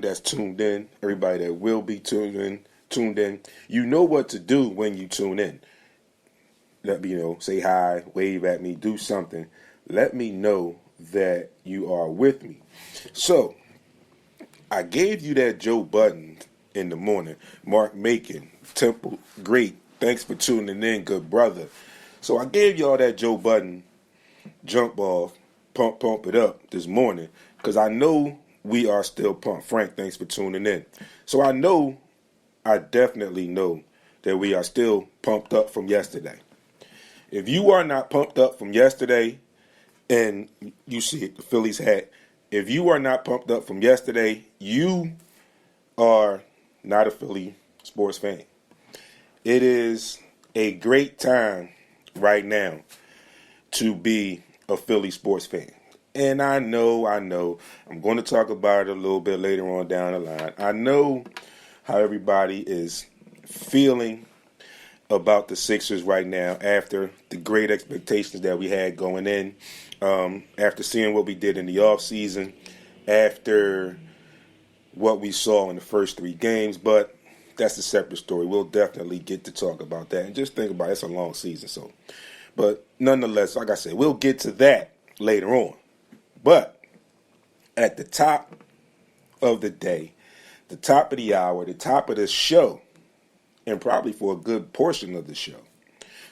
that's tuned in, everybody that will be tuned in, you know what to do when you tune in. Let me know, say hi, wave at me, do something. Let me know that you are with me. So, I gave you that Joe Budden in the morning. Mark Macon, Temple, great. Thanks for tuning in, good brother. So I gave y'all that Joe Budden jump off, pump it up this morning, because I know we are still pumped. Frank, thanks for tuning in. So I definitely know that we are still pumped up from yesterday. If you are not pumped up from yesterday, and you see it, the Phillies hat, if you are not pumped up from yesterday, you are not a Philly sports fan. It is a great time right now to be a Philly sports fan. And I know, I'm going to talk about it a little bit later on down the line. I know how everybody is feeling about the Sixers right now after the great expectations that we had going in, after seeing what we did in the offseason, after what we saw in the first 3 games. But that's a separate story. We'll definitely get to talk about that. And just think about it, it's a long season. But nonetheless, like I said, we'll get to that later on. But at the top of the day, the top of the hour, the top of the show, and probably for a good portion of the show,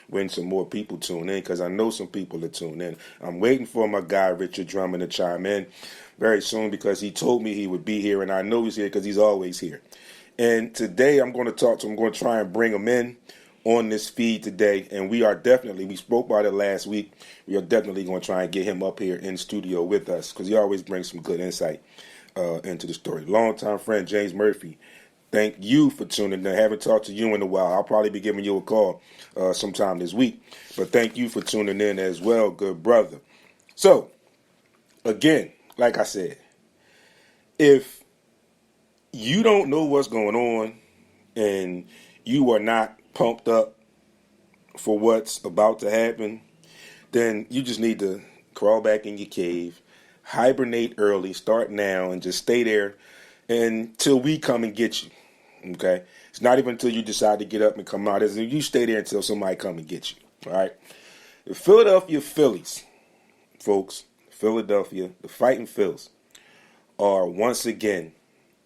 when some more people tune in, because I know some people are tuning in. I'm waiting for my guy, Richard Drummond, to chime in very soon, because he told me he would be here, and I know he's here because he's always here. And today I'm going to talk to him. I'm going to try and bring him in on this feed today, and we spoke about it last week. We are definitely going to try and get him up here in studio with us, because he always brings some good insight into the story. Longtime friend James Murphy, thank you for tuning in. I haven't talked to you in a while. I'll probably be giving you a call sometime this week, but thank you for tuning in as well, good brother. So, again, like I said, if you don't know what's going on and you are not pumped up for what's about to happen, then you just need to crawl back in your cave, hibernate early, start now, and just stay there until we come and get you. Okay? It's not even until you decide to get up and come out. You stay there until somebody come and get you. All right? The Philadelphia Phillies, folks, Philadelphia, the Fighting Phils, are once again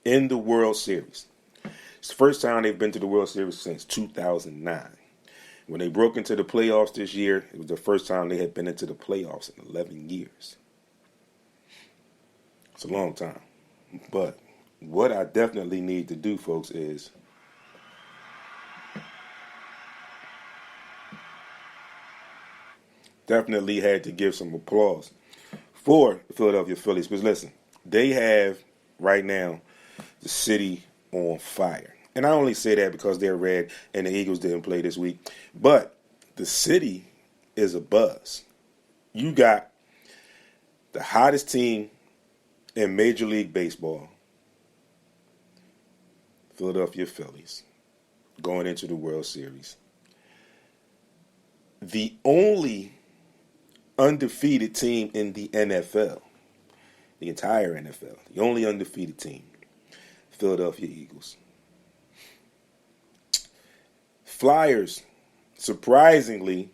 in the World Series. It's the first time they've been to the World Series since 2009. When they broke into the playoffs this year, it was the first time they had been into the playoffs in 11 years. It's a long time. But what I definitely need to do, folks, is definitely had to give some applause for the Philadelphia Phillies. Because listen, they have right now the city on fire. And I only say that because they're red and the Eagles didn't play this week. But the city is abuzz. You got the hottest team in Major League Baseball, Philadelphia Phillies, going into the World Series. The only undefeated team in the NFL, the entire NFL, the only undefeated team, Philadelphia Eagles. Flyers, surprisingly,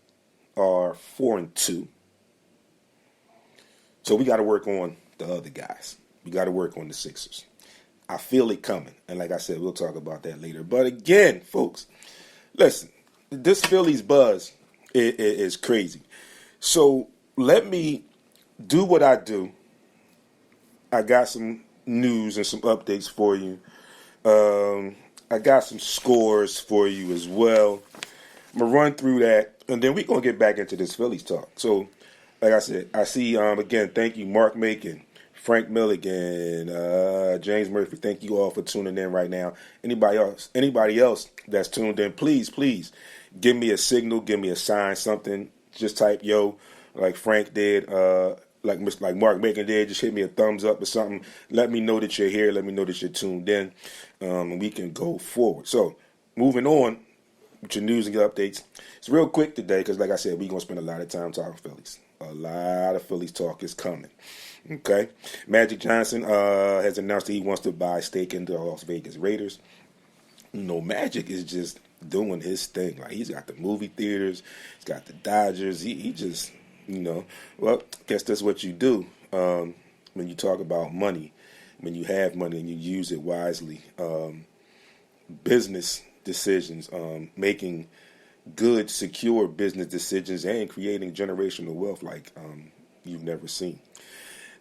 are 4-2. So we got to work on the other guys. We got to work on the Sixers. I feel it coming. And like I said, we'll talk about that later. But again, folks, listen, this Phillies buzz is crazy. So let me do what I do. I got some news and some updates for you. I got some scores for you as well. I'm going to run through that, and then we're going to get back into this Phillies talk. So, like I said, I see, again, thank you, Mark Macon, Frank Milligan, James Murphy. Thank you all for tuning in right now. Anybody else that's tuned in, please give me a signal, give me a sign, something. Just type yo, like Frank did, like Mark Macon did. Just hit me a thumbs up or something. Let me know that you're here. Let me know that you're tuned in, and we can go forward. So, moving on with your news and your updates. It's real quick today because, like I said, we're going to spend a lot of time talking Phillies. A lot of Phillies talk is coming. Okay. Magic Johnson has announced that he wants to buy stake in the Las Vegas Raiders. Magic is just doing his thing. Like, he's got the movie theaters, he's got the Dodgers. He just, well, I guess that's what you do when you talk about money, when you have money and you use it wisely. Business decisions, making good, secure business decisions, and creating generational wealth like you've never seen.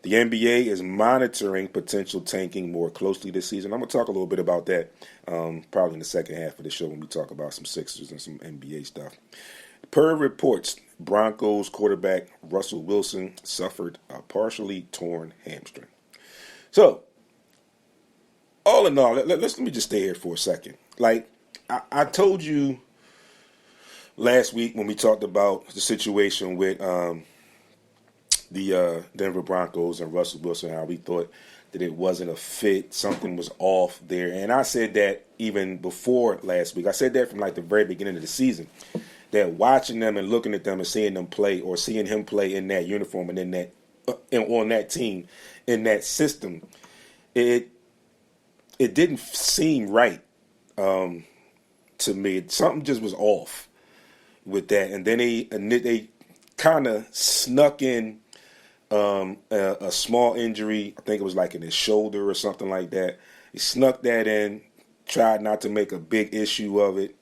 The NBA is monitoring potential tanking more closely this season. I'm going to talk a little bit about that probably in the second half of the show when we talk about some Sixers and some NBA stuff. Per reports, Broncos quarterback Russell Wilson suffered a partially torn hamstring. So, all in all, let me just stay here for a second. Like, I told you last week when we talked about the situation with the Denver Broncos and Russell Wilson, how we thought that it wasn't a fit, something was off there. And I said that even before last week. I said that from like the very beginning of the season, that watching them and looking at them and seeing them play, or seeing him play in that uniform and in that on that team, in that system, it didn't seem right to me. Something just was off with that. And then they kind of snuck in a small injury. I think it was like in his shoulder or something like that. He snuck that in, tried not to make a big issue of it.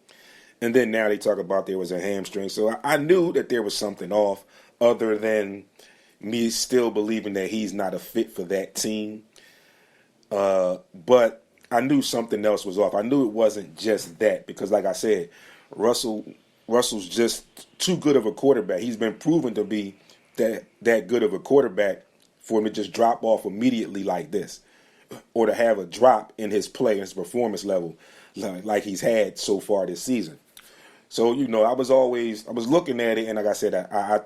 And then now they talk about there was a hamstring. So I knew that there was something off, other than me still believing that he's not a fit for that team. But I knew something else was off. I knew it wasn't just that, because like I said, Russell's just too good of a quarterback. He's been proven to be that good of a quarterback for him to just drop off immediately like this, or to have a drop in his play and his performance level like he's had so far this season. So, I was looking at it, and like I said, I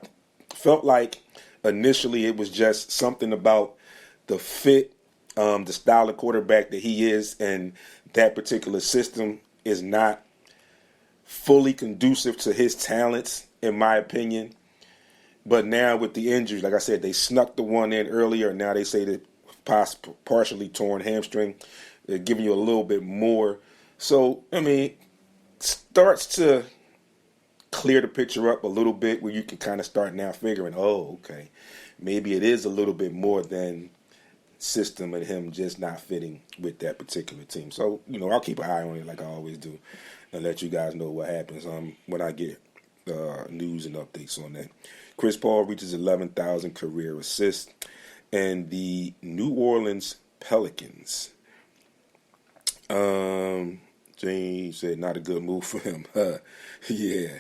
felt like initially it was just something about the fit, the style of quarterback that he is, and that particular system is not fully conducive to his talents, in my opinion. But now with the injuries, like I said, they snuck the one in earlier, and now they say that partially torn hamstring. They're giving you a little bit more. So, starts to clear the picture up a little bit, where you can kind of start now figuring, okay, maybe it is a little bit more than system and him just not fitting with that particular team. So, I'll keep an eye on it like I always do, and let you guys know what happens when I get news and updates on that. Chris Paul reaches 11,000 career assists, and the New Orleans Pelicans, James said not a good move for him. Yeah.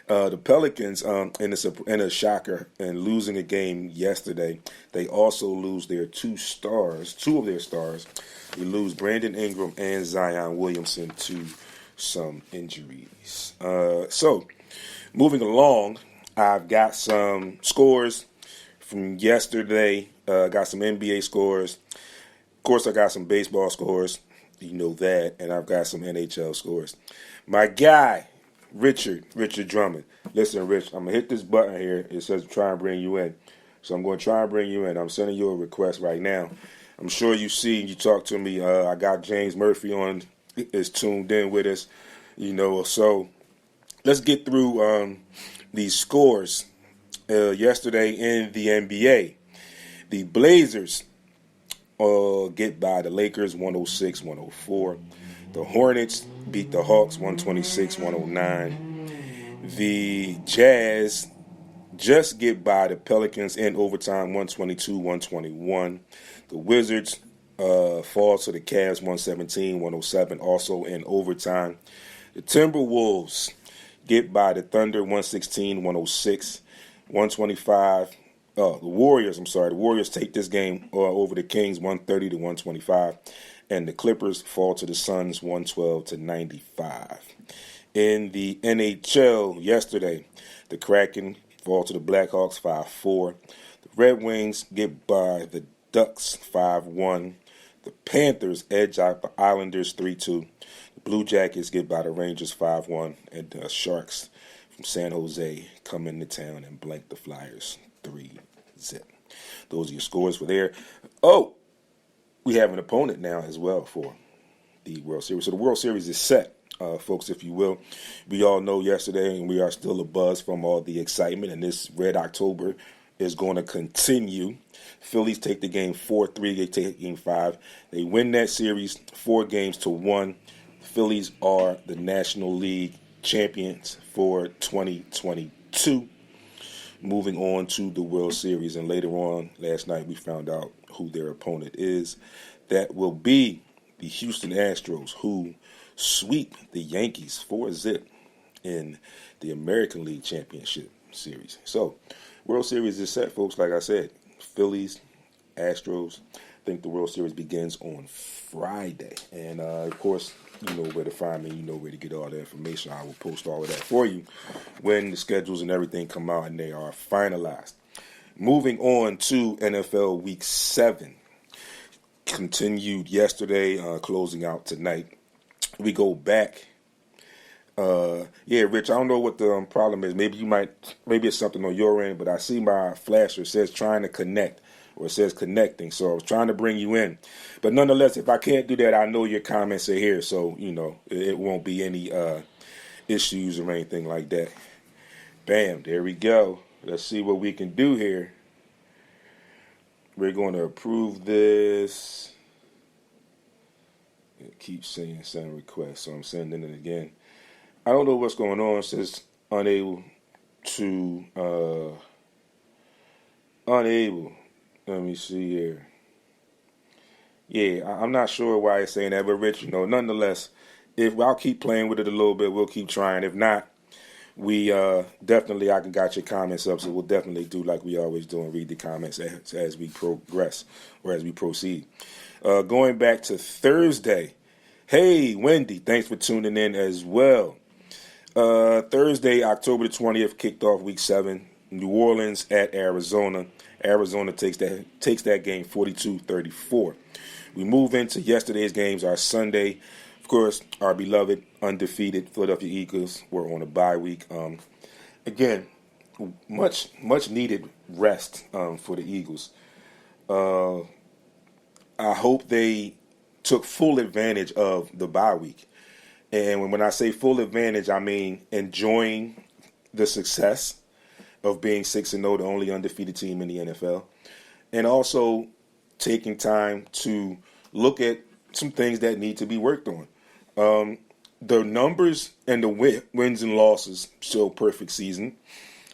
The Pelicans, in a shocker, and losing a game yesterday, they also lose their two of their stars. We lose Brandon Ingram and Zion Williamson to some injuries. So, moving along, I've got some scores from yesterday. Got some NBA scores. Of course, I got some baseball scores. You know that. And I've got some NHL scores. My guy, Richard Drummond. Listen, Rich, I'm going to hit this button here. It says try and bring you in. So I'm going to try and bring you in. I'm sending you a request right now. I'm sure you talked to me. I got James Murphy on, is tuned in with us. So let's get through these scores yesterday in the NBA. The Blazers get by the Lakers 106-104. The Hornets beat the Hawks 126-109. The Jazz just get by the Pelicans in overtime 122-121. The Wizards fall to the Cavs 117-107, also in overtime. The Timberwolves get by the Thunder 116-106, 125. The Warriors take this game over the Kings 130-125, and the Clippers fall to the Suns 112-95. In the NHL yesterday, the Kraken fall to the Blackhawks 5-4. The Red Wings get by the Ducks 5-1. The Panthers edge out the Islanders 3-2. The Blue Jackets get by the Rangers 5-1, and the Sharks from San Jose come into town and blank the Flyers 3-0. Those are your scores for there. Oh, we have an opponent now as well for the World Series. So the World Series is set, folks, if you will. We all know yesterday, and we are still abuzz from all the excitement, and this Red October is going to continue. Phillies take the game 4-3. They take game 5. They win that series 4-1. Phillies are the National League champions for 2022. Moving on to the World Series, and later on last night we found out who their opponent is. That will be the Houston Astros, who sweep the Yankees 4-0 in the American League Championship Series. So, World Series is set, folks. Like I said, Phillies, Astros. I think the World Series begins on Friday. And, of course, you know where to find me. You know where to get all the information. I will post all of that for you when the schedules and everything come out and they are finalized. Moving on to NFL Week 7. Continued yesterday, closing out tonight. We go back. Rich, I don't know what the problem is. Maybe it's something on your end, but I see my flasher says trying to connect, or it says connecting. So I was trying to bring you in. But nonetheless, if I can't do that, I know your comments are here. So, you know, it won't be any issues or anything like that. Bam, there we go. Let's see what we can do here. We're going to approve this. It keeps saying send request, so I'm sending it again. I don't know what's going on. It says unable to, unable. Let me see here. Yeah, I'm not sure why it's saying that, but Rich, you know, nonetheless, if I'll keep playing with it a little bit, we'll keep trying. If not, we definitely, I can got your comments up, so we'll definitely do like we always do and read the comments as we progress or as we proceed. Going back to Thursday. Hey, Wendy, thanks for tuning in as well. Thursday, October the 20th, kicked off Week 7. New Orleans at Arizona. Arizona takes that game 42-34. We move into yesterday's games, our Sunday. Of course, our beloved, undefeated Philadelphia Eagles were on a bye week. Again, much needed rest for the Eagles. I hope they took full advantage of the bye week. And when I say full advantage, I mean enjoying the success of being 6-0, the only undefeated team in the NFL. And also taking time to look at some things that need to be worked on. The numbers and the wins and losses show perfect season,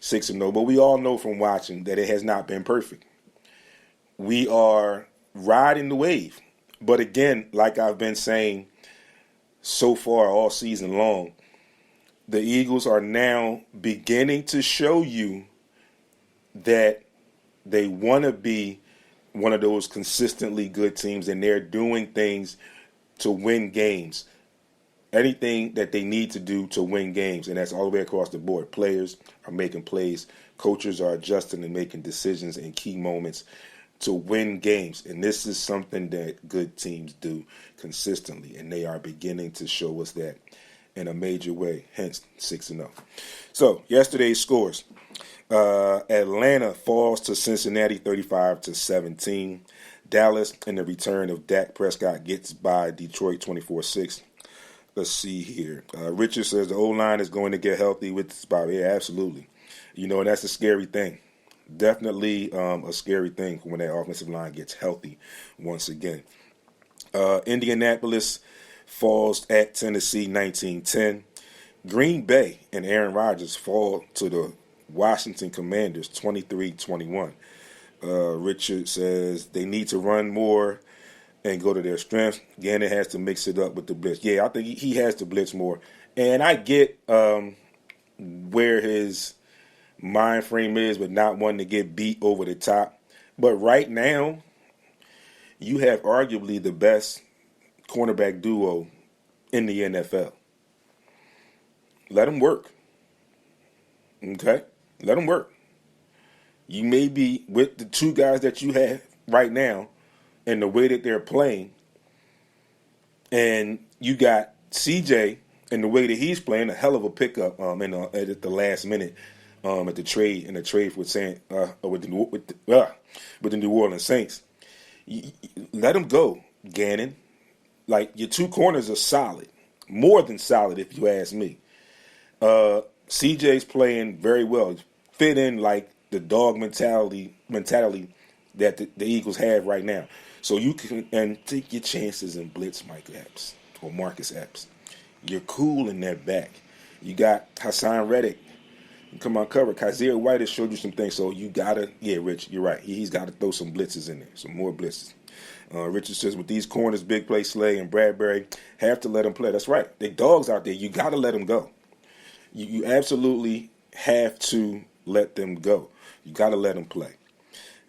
6-0. But we all know from watching that it has not been perfect. We are riding the wave. But again, like I've been saying so far all season long, the Eagles are now beginning to show you that they want to be one of those consistently good teams, and they're doing things to win games. Anything that they need to do to win games, and that's all the way across the board. Players are making plays. Coaches are adjusting and making decisions in key moments to win games. And this is something that good teams do consistently, and they are beginning to show us that in a major way, hence 6-0. So, yesterday's scores. Atlanta falls to Cincinnati 35-17. Dallas, in the return of Dak Prescott, gets by Detroit 24-6. Let's see here. Richard says the O-line is going to get healthy with this bye. Yeah, absolutely. You know, and that's a scary thing. Definitely a scary thing when that offensive line gets healthy once again. Indianapolis falls at Tennessee 19-10. Green Bay and Aaron Rodgers fall to the Washington Commanders 23-21. Richard says they need to run more and go to their strengths. Gannon has to mix it up with the blitz. Yeah, I think he has to blitz more. And I get where his mind frame is with not wanting to get beat over the top. But right now, you have arguably the best cornerback duo in the NFL. Let them work. Okay? Let them work. You may be with the two guys that you have right now and the way that they're playing, and you got CJ and the way that he's playing, a hell of a pickup at the last minute at the trade with the New Orleans Saints. Let him go, Gannon. Like, your two corners are solid, more than solid, if you ask me. CJ's playing very well. Fit in like the dog mentality that the Eagles have right now. So you can take your chances and blitz Mike Epps or Marcus Epps. You're cool in that back. You got Hassan Reddick. Come on, cover. Kaiser White has showed you some things, so you gotta. Yeah, Rich, you're right. He's got to throw some blitzes in there, some more blitzes. Richard says with these corners, Big Play Slay and Bradbury, have to let them play. That's right. They dogs out there. You gotta let them go. You absolutely have to let them go. You gotta let them play.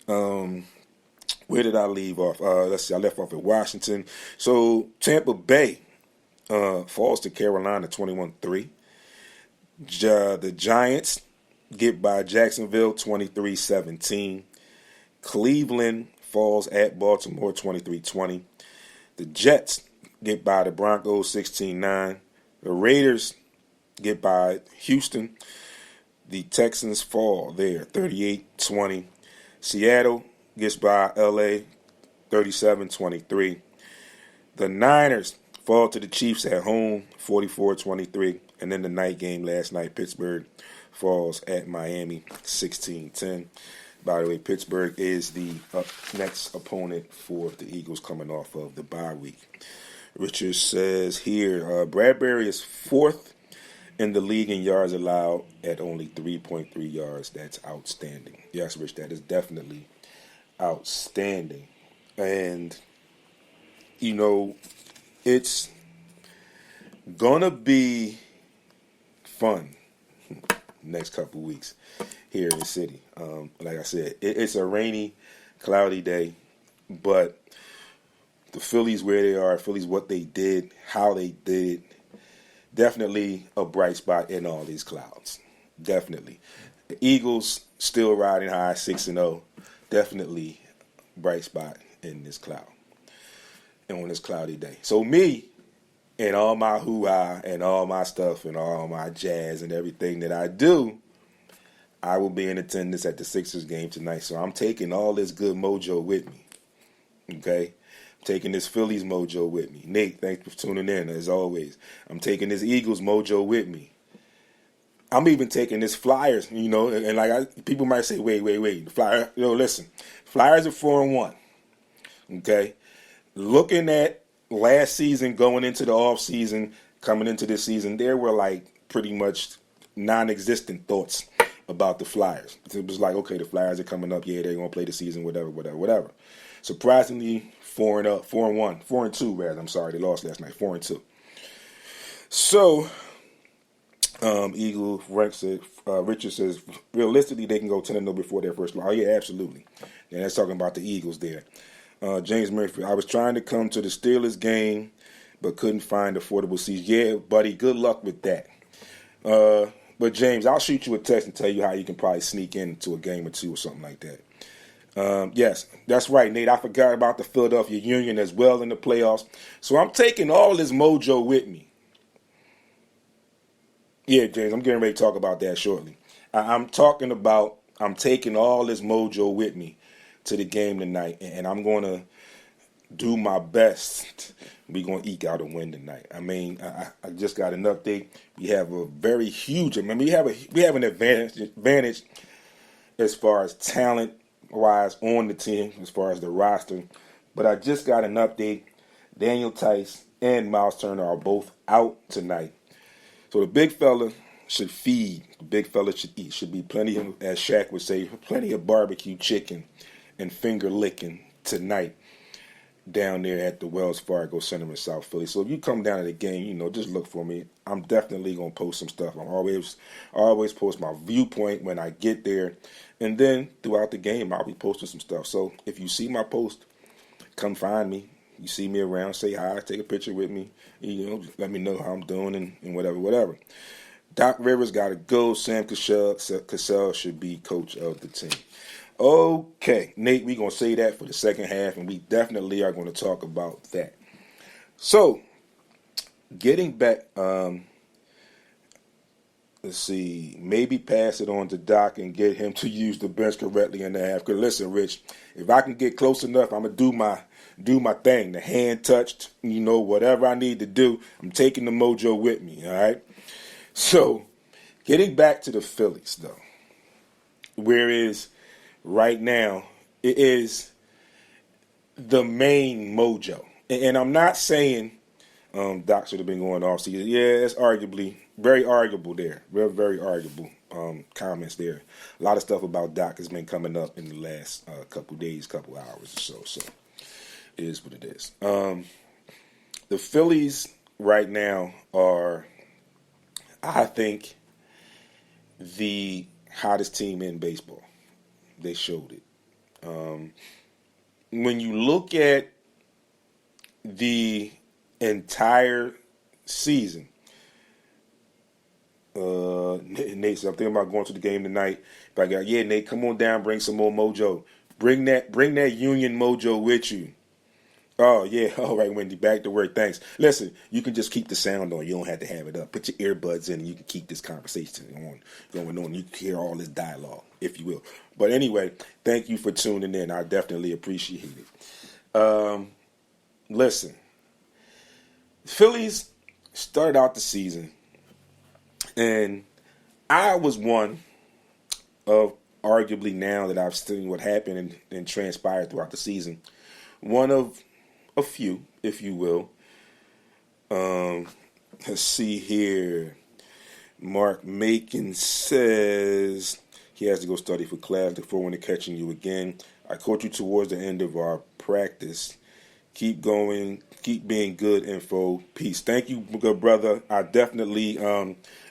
Where did I leave off? Let's see. I left off at Washington. So Tampa Bay falls to Carolina 21-3. The Giants get by Jacksonville 23-17. Cleveland falls at Baltimore 23-20. The Jets get by the Broncos 16-9. The Raiders get by Houston. The Texans fall there 38-20. Seattle gets by LA 37-23. The Niners fall to the Chiefs at home 44-23. And then the night game last night, Pittsburgh falls at Miami 16-10. By the way, Pittsburgh is the next opponent for the Eagles coming off of the bye week. Richard says here, Bradbury is fourth in the league in yards allowed at only 3.3 yards. That's outstanding. Yes, Rich, that is definitely outstanding. And, you know, it's going to be fun next couple weeks here in the city. Like I said, it's a rainy, cloudy day, but the Phillies where they are, Phillies what they did, how they did, definitely a bright spot in all these clouds. Definitely. The Eagles still riding high, 6-0. Definitely bright spot in this cloud and on this cloudy day. So me, and all my hoo-ha and all my stuff and all my jazz and everything that I do, I will be in attendance at the Sixers game tonight. So I'm taking all this good mojo with me. Okay? I'm taking this Phillies mojo with me. Nate, thanks for tuning in, as always. I'm taking this Eagles mojo with me. I'm even taking this Flyers, you know, and like people might say, wait. The Flyers, listen. Flyers are 4-1. Okay? Looking at last season, going into the off season, coming into this season, there were like pretty much non-existent thoughts about the Flyers. It was like, okay, the Flyers are coming up, yeah, they're gonna play the season, whatever. Surprisingly, 4-2 rather. I'm sorry, they lost last night, 4-2. So, Richard says realistically they can go 10-0 before their first loss. Oh yeah, absolutely. And that's talking about the Eagles there. James Murphy, I was trying to come to the Steelers game, but couldn't find affordable seats. Yeah, buddy, good luck with that. But James, I'll shoot you a text and tell you how you can probably sneak into a game or two or something like that. Yes, that's right, Nate. I forgot about the Philadelphia Union as well in the playoffs. So I'm taking all this mojo with me. Yeah, James, I'm getting ready to talk about that shortly. I'm taking all this mojo with me to the game tonight, and I'm going to do my best. We're going to eke out a win tonight. I mean, I just got an update. We have a very huge, we have an advantage as far as talent-wise on the team, as far as the roster. But I just got an update. Daniel Tice and Miles Turner are both out tonight. So the big fella should feed. The big fella should eat. Should be plenty of, as Shaq would say, plenty of barbecue chicken and finger licking tonight down there at the Wells Fargo Center in South Philly. So if you come down to the game, just look for me. I'm definitely going to post some stuff. I always post my viewpoint when I get there. And then throughout the game, I'll be posting some stuff. So if you see my post, come find me. You see me around, say hi, take a picture with me. Let me know how I'm doing and whatever. Doc Rivers got to go. Sam Cassell should be coach of the team. Okay, Nate, we're going to say that for the second half, and we definitely are going to talk about that. So, getting back, let's see, maybe pass it on to Doc and get him to use the bench correctly in the half. Because listen, Rich, if I can get close enough, I'm gonna do my thing. The hand touched, whatever I need to do. I'm taking the mojo with me. All right. So, getting back to the Phillies though, whereas right now it is the main mojo, and I'm not saying Doc should have been going off season. Yeah, it's arguably very arguable there. Very, very arguable comments there. A lot of stuff about Doc has been coming up in the last couple days, couple hours or so. So it is what it is. The Phillies right now are, I think, the hottest team in baseball. They showed it. When you look at the entire season, Nate said, I'm thinking about going to the game tonight. But Nate, come on down, bring some more mojo. Bring that Union mojo with you. Oh, yeah. All right, Wendy, back to work. Thanks. Listen, you can just keep the sound on. You don't have to have it up. Put your earbuds in and you can keep this conversation going on. You can hear all this dialogue, if you will. But anyway, thank you for tuning in. I definitely appreciate it. Listen, Phillies started out the season, and I was one of, arguably now that I've seen what happened and transpired throughout the season, one of a few, if you will. Let's see here. Mark Macon says he has to go study for class. Look forward to catching you again. I caught you towards the end of our practice. Keep going. Keep being good info. Peace. Thank you, good brother. I definitely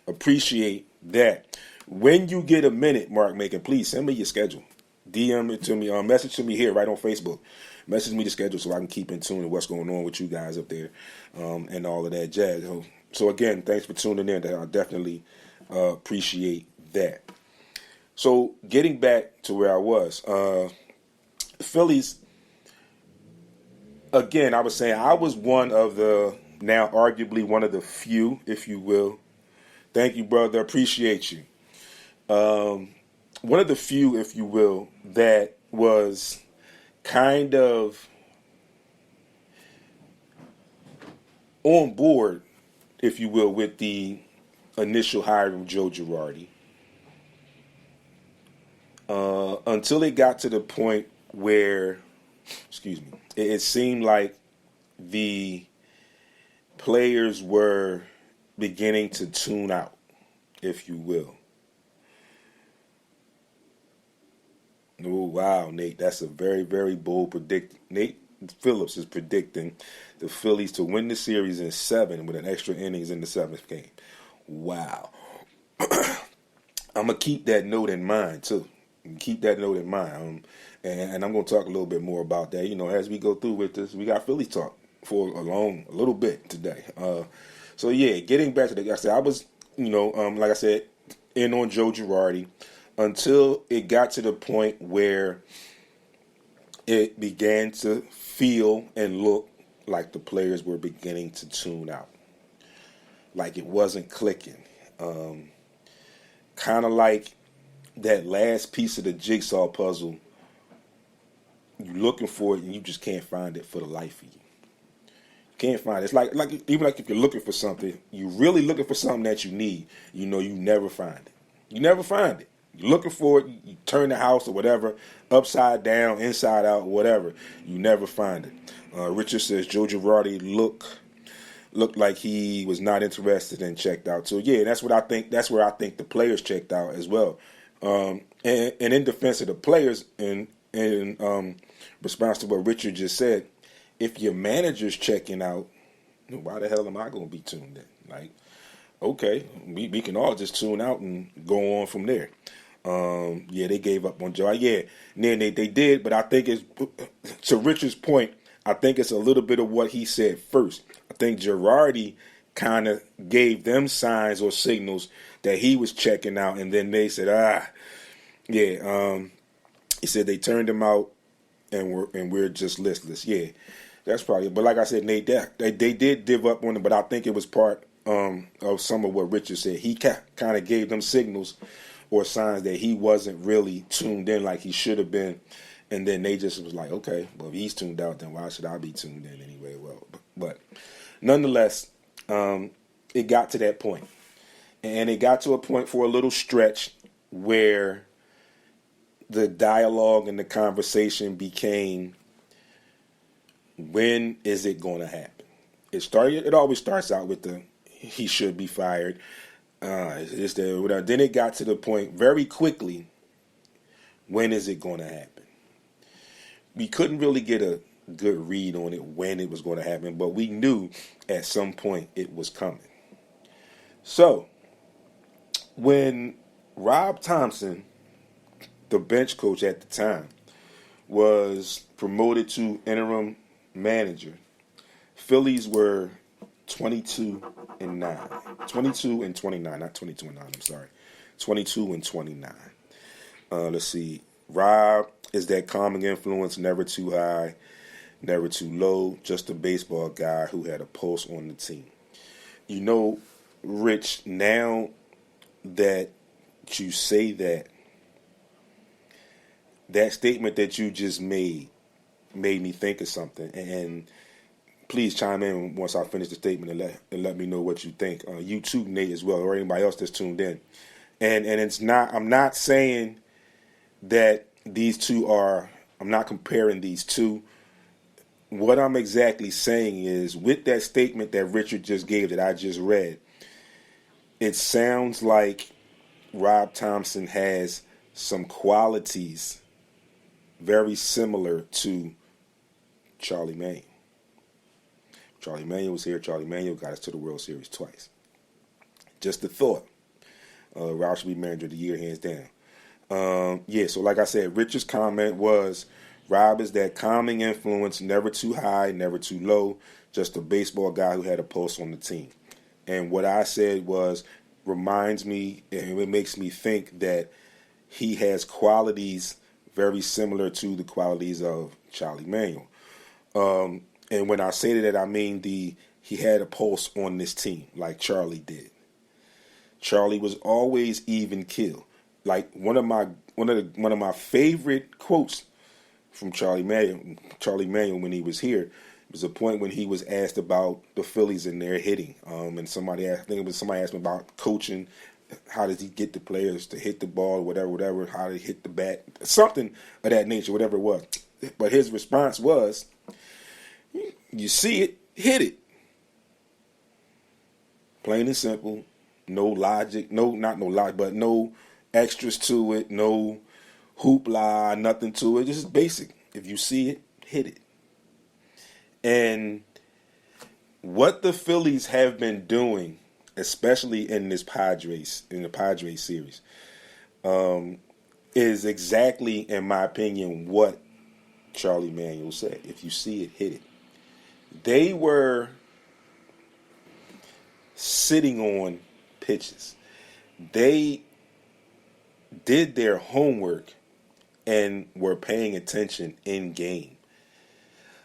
appreciate that. When you get a minute, Mark Macon, please send me your schedule. DM it to me. Message to me here right on Facebook. Message me the schedule so I can keep in tune with what's going on with you guys up there and all of that jazz. So again, thanks for tuning in. I definitely appreciate that. So getting back to where I was, the Phillies, again, I was saying I was one of the, now arguably one of the few, if you will. Thank you, brother. Appreciate you. One of the few, if you will, that was kind of on board, if you will, with the initial hiring of Joe Girardi. Until it got to the point where, it seemed like the players were beginning to tune out, if you will. Oh, wow, Nate, that's a very, very bold prediction. Nate Phillips is predicting the Phillies to win the series in 7 with an extra innings in the 7th game. Wow. I'm going to keep that note in mind, too. Keep that note in mind. And I'm going to talk a little bit more about that. As we go through with this, we got Phillies talk for a little bit today. So, yeah, getting back to the, I was, like I said, in on Joe Girardi, until it got to the point where it began to feel and look like the players were beginning to tune out. Like it wasn't clicking. Kind of like that last piece of the jigsaw puzzle. You're looking for it and you just can't find it for the life of you. You can't find it. It's like even like if you're looking for something, you're really looking for something that you need. You never find it. You never find it. You're looking for it, you turn the house or whatever, upside down, inside out, whatever. You never find it. Richard says Joe Girardi looked like he was not interested and checked out. So, yeah, that's what I think. That's where I think the players checked out as well. And in defense of the players, and in response to what Richard just said, if your manager's checking out, why the hell am I going to be tuned in? Like, okay, we can all just tune out and go on from there. They gave up on Joe. Yeah, they did, but I think it's, to Richard's point, I think it's a little bit of what he said first. I think Girardi kind of gave them signs or signals that he was checking out, and then they said, he said they turned him out, and we're just listless. Yeah, that's probably. But like I said, Nate, they did give up on him, but I think it was part of some of what Richard said. He kind of gave them signals or signs that he wasn't really tuned in like he should have been. And then they just was like, okay, well, if he's tuned out, then why should I be tuned in anyway? Well, but nonetheless, it got to that point. And it got to a point for a little stretch where the dialogue and the conversation became, when is it going to happen? It always starts out with he should be fired. Then it got to the point very quickly, when is it going to happen? We couldn't really get a good read on it when it was going to happen, but we knew at some point it was coming. So, when Rob Thompson, the bench coach at the time, was promoted to interim manager, Phillies were 22-9. 22-29, not 22-9, I'm sorry. 22-29. Let's see. Rob is that calming influence, never too high, never too low, just a baseball guy who had a pulse on the team. You know, Rich, now that you say that statement that you just made me think of something. And please chime in once I finish the statement and let me know what you think. You too, Nate, as well, or anybody else that's tuned in. And it's not, I'm not saying that these two are, I'm not comparing these two. What I'm exactly saying is, with that statement that Richard just gave that I just read, it sounds like Rob Thompson has some qualities very similar to Charlie Manuel. Charlie Manuel was here. Charlie Manuel got us to the World Series twice. Just a thought. Rob should be manager of the year, hands down. So like I said, Richard's comment was, Rob is that calming influence, never too high, never too low, just a baseball guy who had a pulse on the team. And what I said was, reminds me, and it makes me think that he has qualities very similar to the qualities of Charlie Manuel. And when I say that, I mean he had a pulse on this team like Charlie did. Charlie was always even keel. Like one of my favorite quotes from Charlie Manuel when he was here was a point when he was asked about the Phillies and their hitting. And somebody asked me about coaching. How does he get the players to hit the ball, whatever, how they hit the bat, something of that nature, whatever it was. But his response was, you see it, hit it. Plain and simple. No logic, not no logic, but no extras to it, no hoopla, nothing to it. Just basic. If you see it, hit it. And what the Phillies have been doing, especially in the Padres series, is exactly, in my opinion, what Charlie Manuel said. If you see it, hit it. They were sitting on pitches. They did their homework and were paying attention in game.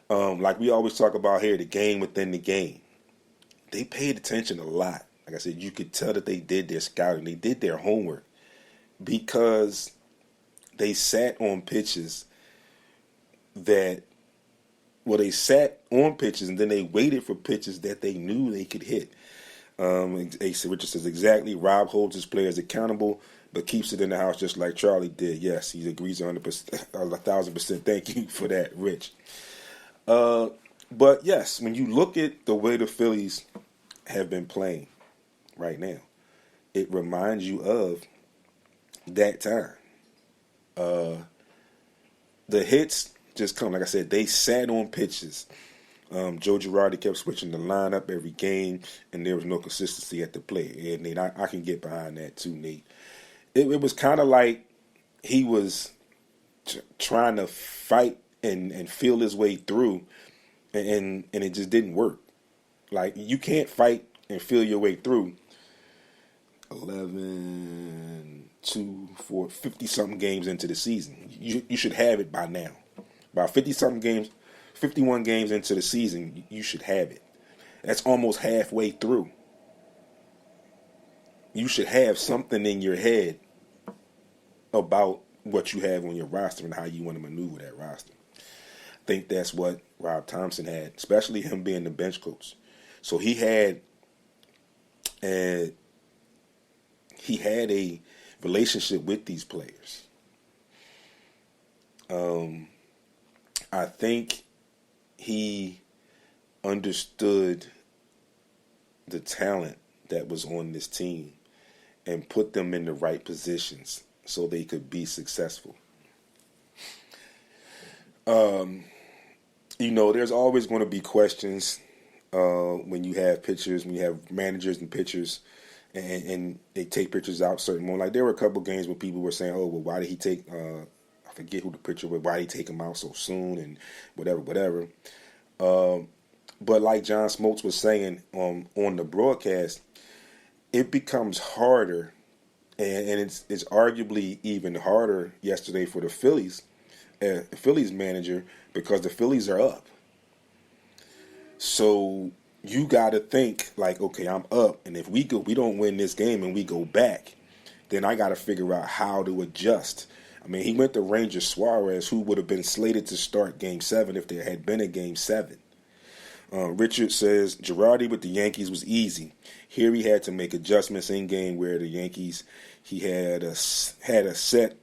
Like we always talk about here, the game within the game. They paid attention a lot. Like I said, you could tell that they did their scouting. They did their homework because they sat on pitches they sat on pitches and then they waited for pitches that they knew they could hit. Richard says exactly, Rob holds his players accountable but keeps it in the house just like Charlie did. Yes, he agrees 100%, 1,000%. Thank you for that, Rich. But yes, when you look at the way the Phillies have been playing right now, it reminds you of that time. The hits just come. Like I said, they sat on pitches. Joe Girardi kept switching the lineup every game, and there was no consistency at the plate. And Nate, I can get behind that too, Nate. It was kind of like he was trying to fight and feel his way through, and it just didn't work. Like, you can't fight and feel your way through 11, 2, 4, 50-something games into the season. You should have it by now. By 50-something games, 51 games into the season, you should have it. That's almost halfway through. you should have something in your head about what you have on your roster and how you want to maneuver that roster. I think that's what Rob Thompson had, especially him being the bench coach. So he had a relationship with these players. I think he understood the talent that was on this team and put them in the right positions so they could be successful. There's always going to be questions when you have pitchers, when you have managers and pitchers, and they take pitchers out certain moments. Like there were a couple games where people were saying, "Oh, well, why did he take?" I forget who the pitcher was. Why did he take him out so soon? And whatever. But like John Smoltz was saying on the broadcast, it becomes harder, and it's arguably even harder yesterday for the Phillies manager, because the Phillies are up. So you got to think like, okay, I'm up, and if we don't win this game and we go back, then I got to figure out how to adjust. I mean, he went to Ranger Suarez, who would have been slated to start Game 7 if there had been a Game 7. Richard says, Girardi with the Yankees was easy. Here he had to make adjustments in game where the Yankees, he had a set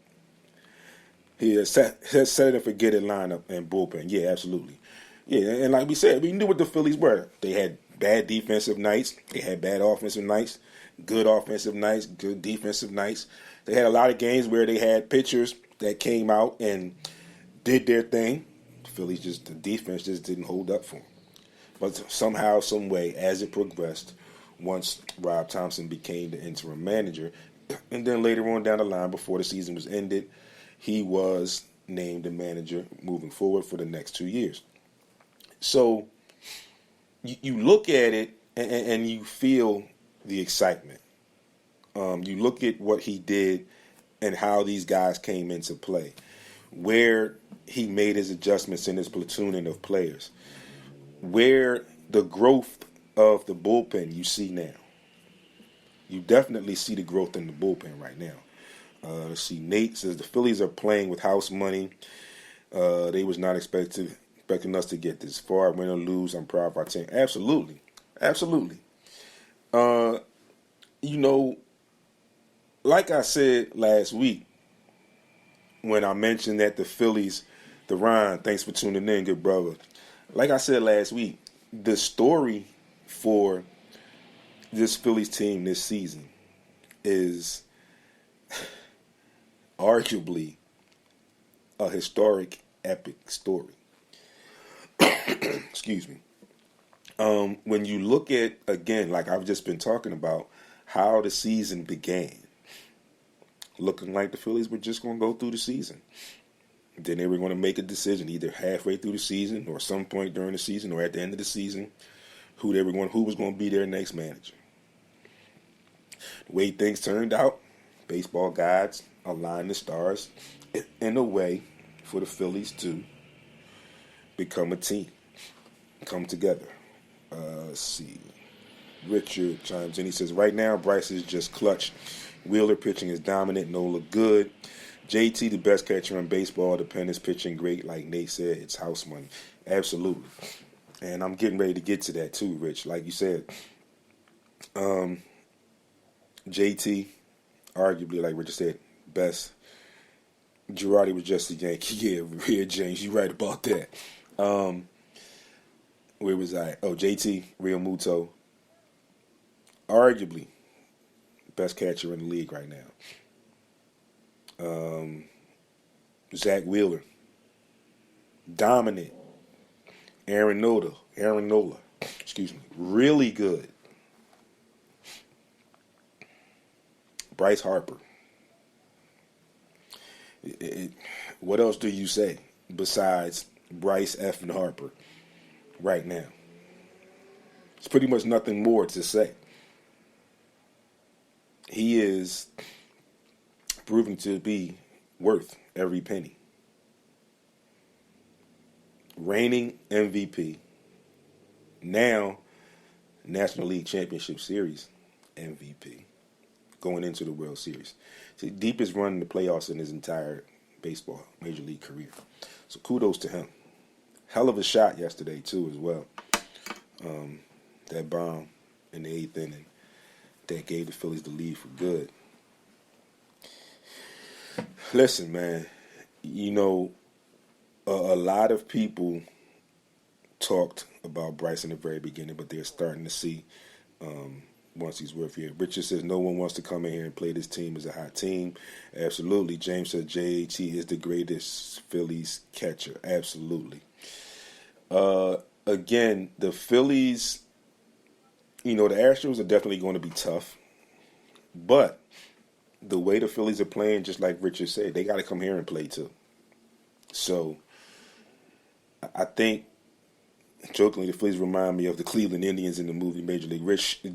and forget it lineup and bullpen. Yeah, absolutely. Yeah, and like we said, we knew what the Phillies were. They had bad defensive nights. They had bad offensive nights, good offensive nights, good defensive nights. They had a lot of games where they had pitchers that came out and did their thing. The defense just didn't hold up for them. But somehow, some way, as it progressed, once Rob Thompson became the interim manager, and then later on down the line, before the season was ended, he was named the manager moving forward for the next 2 years. So you look at it and you feel the excitement. You look at what he did and how these guys came into play, where he made his adjustments in his platooning of players, where the growth of the bullpen you see now. You definitely see the growth in the bullpen right now. Let's see, Nate says the Phillies are playing with house money. They was not expecting us to get this far. Win or lose, I'm proud of our team. Absolutely. Like I said last week, when I mentioned that the Phillies, Ron, thanks for tuning in, good brother. Like I said last week, the story for this Phillies team this season is arguably a historic, epic story. Excuse me. When you look at, again, like I've just been talking about, how the season began, looking like the Phillies were just going to go through the season. Then they were going to make a decision either halfway through the season or some point during the season or at the end of the season who was going to be their next manager. The way things turned out, baseball gods aligned the stars in a way for the Phillies to become a team, come together. Let's see. Richard chimes in. He says, right now, Bryce is just clutch. Wheeler pitching is dominant. Nola good. JT, the best catcher in baseball. Dependence pitching great. Like Nate said, it's house money. Absolutely. And I'm getting ready to get to that too, Rich. Like you said, JT, arguably, like Richard said, best. Girardi was just a Yankee. Yeah, James, you're right about that. Where was I? Oh, JT, Real Muto, arguably best catcher in the league right now. Zach Wheeler, dominant. Aaron Nola, really good. Bryce Harper. What else do you say besides Bryce F. and Harper right now? It's pretty much nothing more to say. He is proving to be worth every penny. Reigning MVP. Now, National League Championship Series MVP. going into the World Series. It's the deepest run in the playoffs in his entire baseball Major League career. So kudos to him. Hell of a shot yesterday too, as well. That bomb in the 8th inning that gave the Phillies the lead for good. Listen, man, you know, a lot of people talked about Bryce in the very beginning, but they're starting to see once he's worth here. Richard says no one wants to come in here and play this team as a hot team. Absolutely. James says JT is the greatest Phillies catcher. Absolutely. Again, the Phillies, you know, the Astros are definitely going to be tough, but the way the Phillies are playing, just like Richard said, they got to come here and play too. So I think, jokingly, the Phillies remind me of the Cleveland Indians in the movie Major League.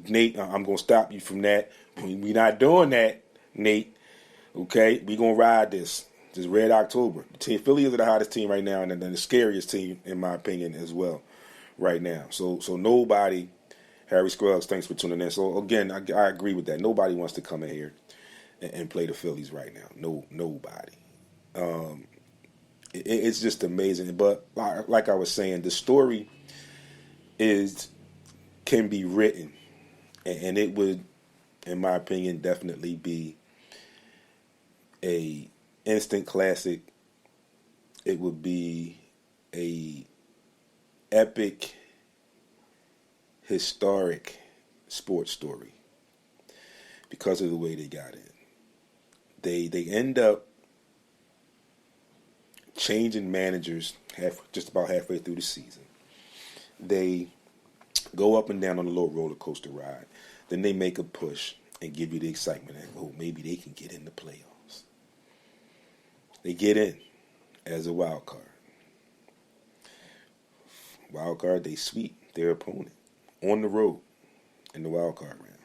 Nate, I'm going to stop you from that. We're not doing that, Nate. Okay? We're going to ride this Red October. The Phillies are the hottest team right now, and then the scariest team, in my opinion, as well, right now. So nobody, Harry Scruggs, thanks for tuning in. So, again, I agree with that. Nobody wants to come in here and play the Phillies right now. Nobody. It's just amazing. But like I was saying, the story can be written, and it would, in my opinion, definitely be a instant classic. It would be a epic, historic sports story because of the way they got in. They end up changing managers just about halfway through the season. They go up and down on a little roller coaster ride. Then they make a push and give you the excitement that, maybe they can get in the playoffs. They get in as a wild card. Wild card, they sweep their opponent on the road in the wild card round.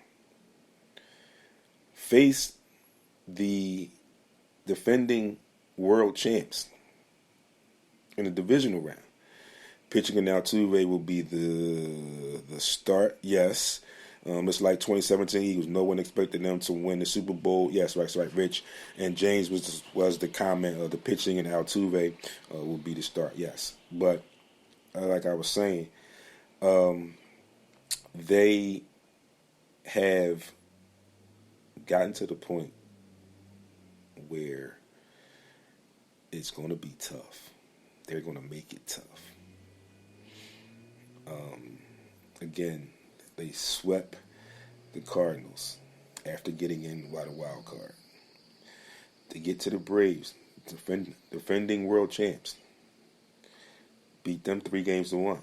Face the defending world champs in the divisional round. Pitching in Altuve will be the start. Yes, it's like 2017 Eagles. No one expected them to win the Super Bowl. Yes, right, Rich. And James was the comment of the pitching in Altuve will be the start. Yes, but like I was saying, they have gotten to the point where it's going to be tough. They're going to make it tough. Again, they swept the Cardinals after getting in by the wild card. They get to the Braves, defending world champs. Beat them 3-1.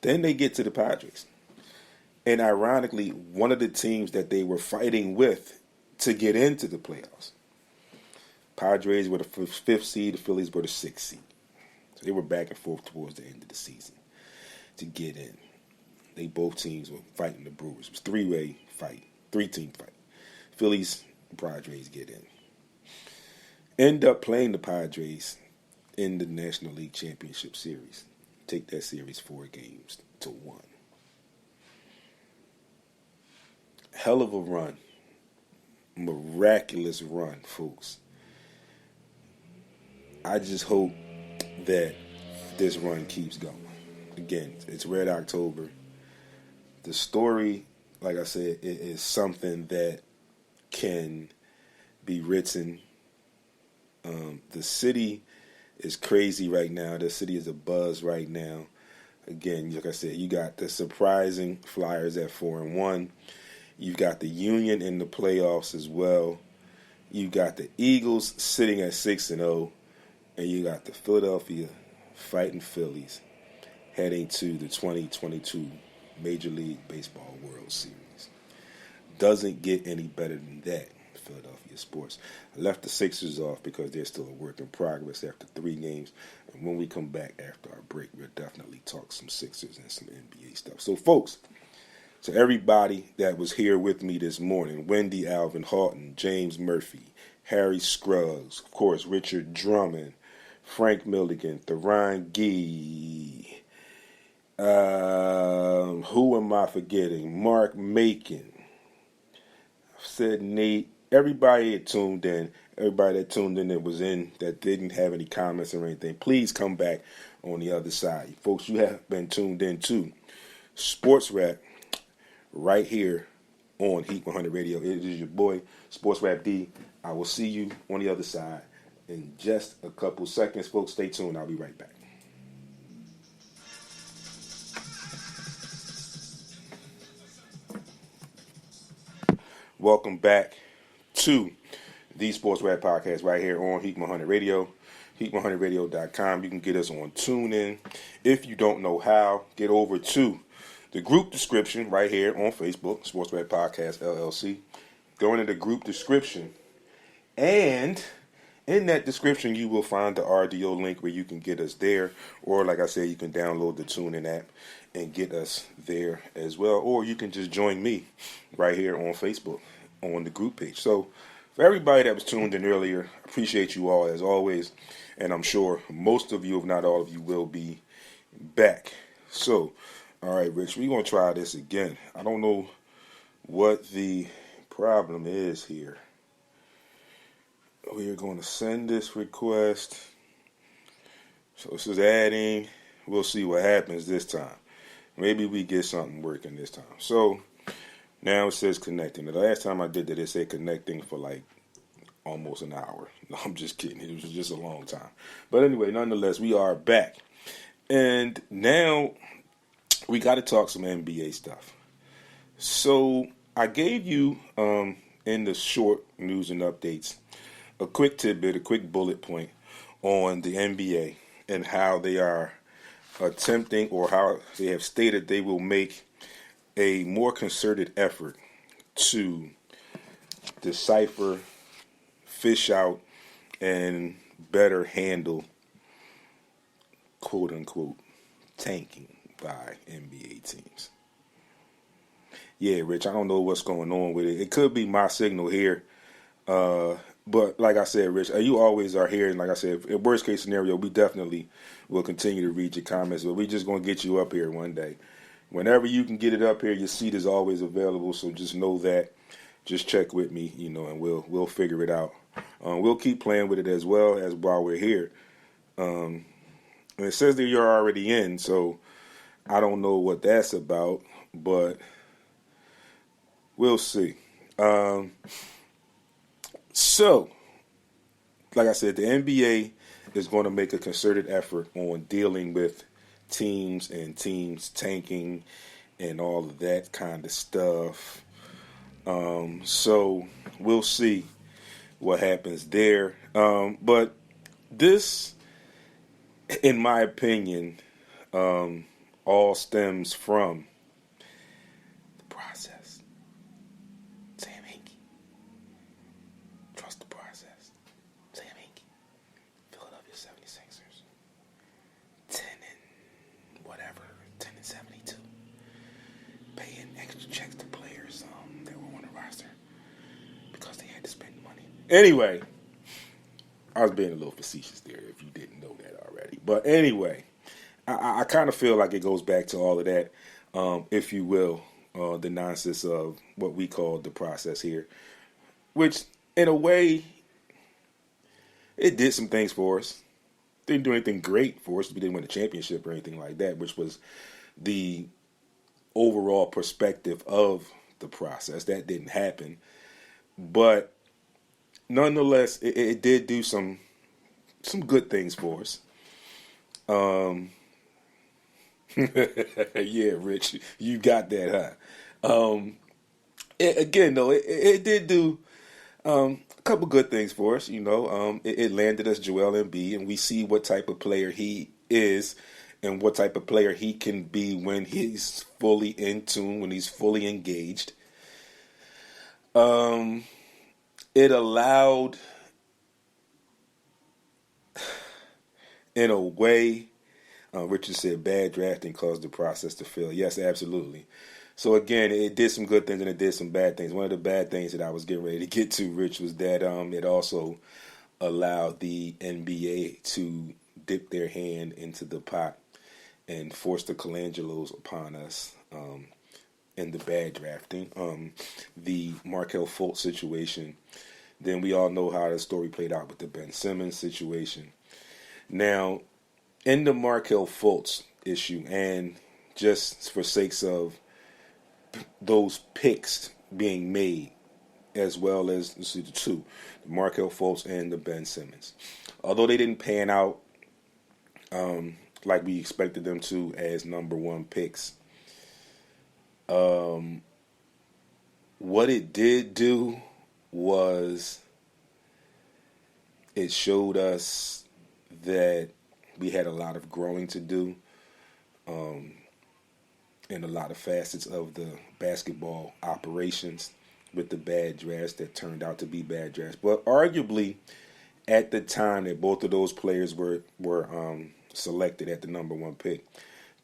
Then they get to the Padres. And ironically, one of the teams that they were fighting with to get into the playoffs. Padres were the 5th seed, the Phillies were the 6th seed. So they were back and forth towards the end of the season to get in. Both teams were fighting the Brewers. It was a 3-way fight, 3-team fight. Phillies and Padres get in. End up playing the Padres in the National League Championship Series. Take that series 4-1. Hell of a run. Miraculous run, folks. I just hope that this run keeps going. Again, it's Red October. The story, like I said, is something that can be written. The city is crazy right now. The city is abuzz right now. Again, like I said, you got the surprising Flyers at 4-1. You've got the Union in the playoffs as well. You got the Eagles sitting at 6-0, and you got the Philadelphia fighting Phillies heading to the 2022 Major League Baseball World Series. Doesn't get any better than that, Philadelphia sports. I left the Sixers off because they're still a work in progress after 3 games. And when we come back after our break, we'll definitely talk some Sixers and some NBA stuff. So, folks, to everybody that was here with me this morning, Wendy Alvin Houghton, James Murphy, Harry Scruggs, of course, Richard Drummond, Frank Milligan, Theron Gee, who am I forgetting? Mark Macon, said Nate. Everybody that tuned in, that was in, that didn't have any comments or anything, please come back on the other side. Folks, you have been tuned in to SportsRap right here on Heat 100 Radio. It is your boy, SportsRap D. I will see you on the other side in just a couple seconds. Folks, stay tuned. I'll be right back. Welcome back to the Sports Rap Podcast right here on Heat 100 Radio, heat100radio.com. You can get us on TuneIn. If you don't know how, get over to the group description right here on Facebook, Sports Rap Podcast LLC. Go into the group description, and in that description, you will find the RDO link where you can get us there, or like I said, you can download the TuneIn app and get us there as well, or you can just join me right here on Facebook on the group page. So for everybody that was tuned in earlier, appreciate you all as always, and I'm sure most of you, if not all of you, will be back. So, all right, Rich, we're going to try this again. I don't know what the problem is here. We are going to send this request. So this is adding. We'll see what happens this time. Maybe we get something working this time. So now it says connecting. The last time I did that, it said connecting for like almost an hour. No, I'm just kidding. It was just a long time. But anyway, nonetheless, we are back. And now we got to talk some NBA stuff. So I gave you, in the short news and updates, a quick tidbit, a quick bullet point on the NBA and how they are attempting, or how they have stated they will make a more concerted effort to decipher, fish out, and better handle, quote unquote, tanking by NBA teams. Yeah, Rich, I don't know what's going on with it. It could be my signal here. But like I said, Rich, you always are here. And like I said, in worst case scenario, we definitely will continue to read your comments. But we're just going to get you up here one day. Whenever you can get it up here, your seat is always available. So just know that. Just check with me, and we'll figure it out. We'll keep playing with it as well as while we're here. And it says that you're already in, so I don't know what that's about, but we'll see. So, like I said, the NBA is going to make a concerted effort on dealing with teams and teams tanking and all of that kind of stuff. So we'll see what happens there. But this, in my opinion, all stems from the process. Sam Hinkie. Trust the process. Sam Hinkie. Philadelphia 76ers. 10 and 72. Paying extra checks to players that were on the roster because they had to spend money. Anyway, I was being a little facetious there if you didn't know that already. But anyway, I kind of feel like it goes back to all of that, if you will, the nonsense of what we call the process here, which in a way, it did some things for us. Didn't do anything great for us. We didn't win a championship or anything like that, which was the overall perspective of the process. That didn't happen. But nonetheless, it did do some good things for us. Yeah, Rich, you got that, huh? It did do a couple good things for us. It landed us Joel Embiid, and we see what type of player he is and what type of player he can be when he's fully in tune, when he's fully engaged. It allowed, in a way, Richard said bad drafting caused the process to fail. Yes, absolutely. So again, it did some good things and it did some bad things. One of the bad things that I was getting ready to get to, Rich, was that it also allowed the NBA to dip their hand into the pot and force the Colangelos upon us and the bad drafting, the Markelle Fultz situation. Then we all know how the story played out with the Ben Simmons situation. Now, in the Markelle Fultz issue, and just for sakes of those picks being made, as well as the two, the Markelle Fultz and the Ben Simmons. Although they didn't pan out like we expected them to as number one picks, what it did do was it showed us that we had a lot of growing to do in a lot of facets of the basketball operations with the bad drafts that turned out to be bad drafts. But arguably, at the time that both of those players were selected at the number one pick,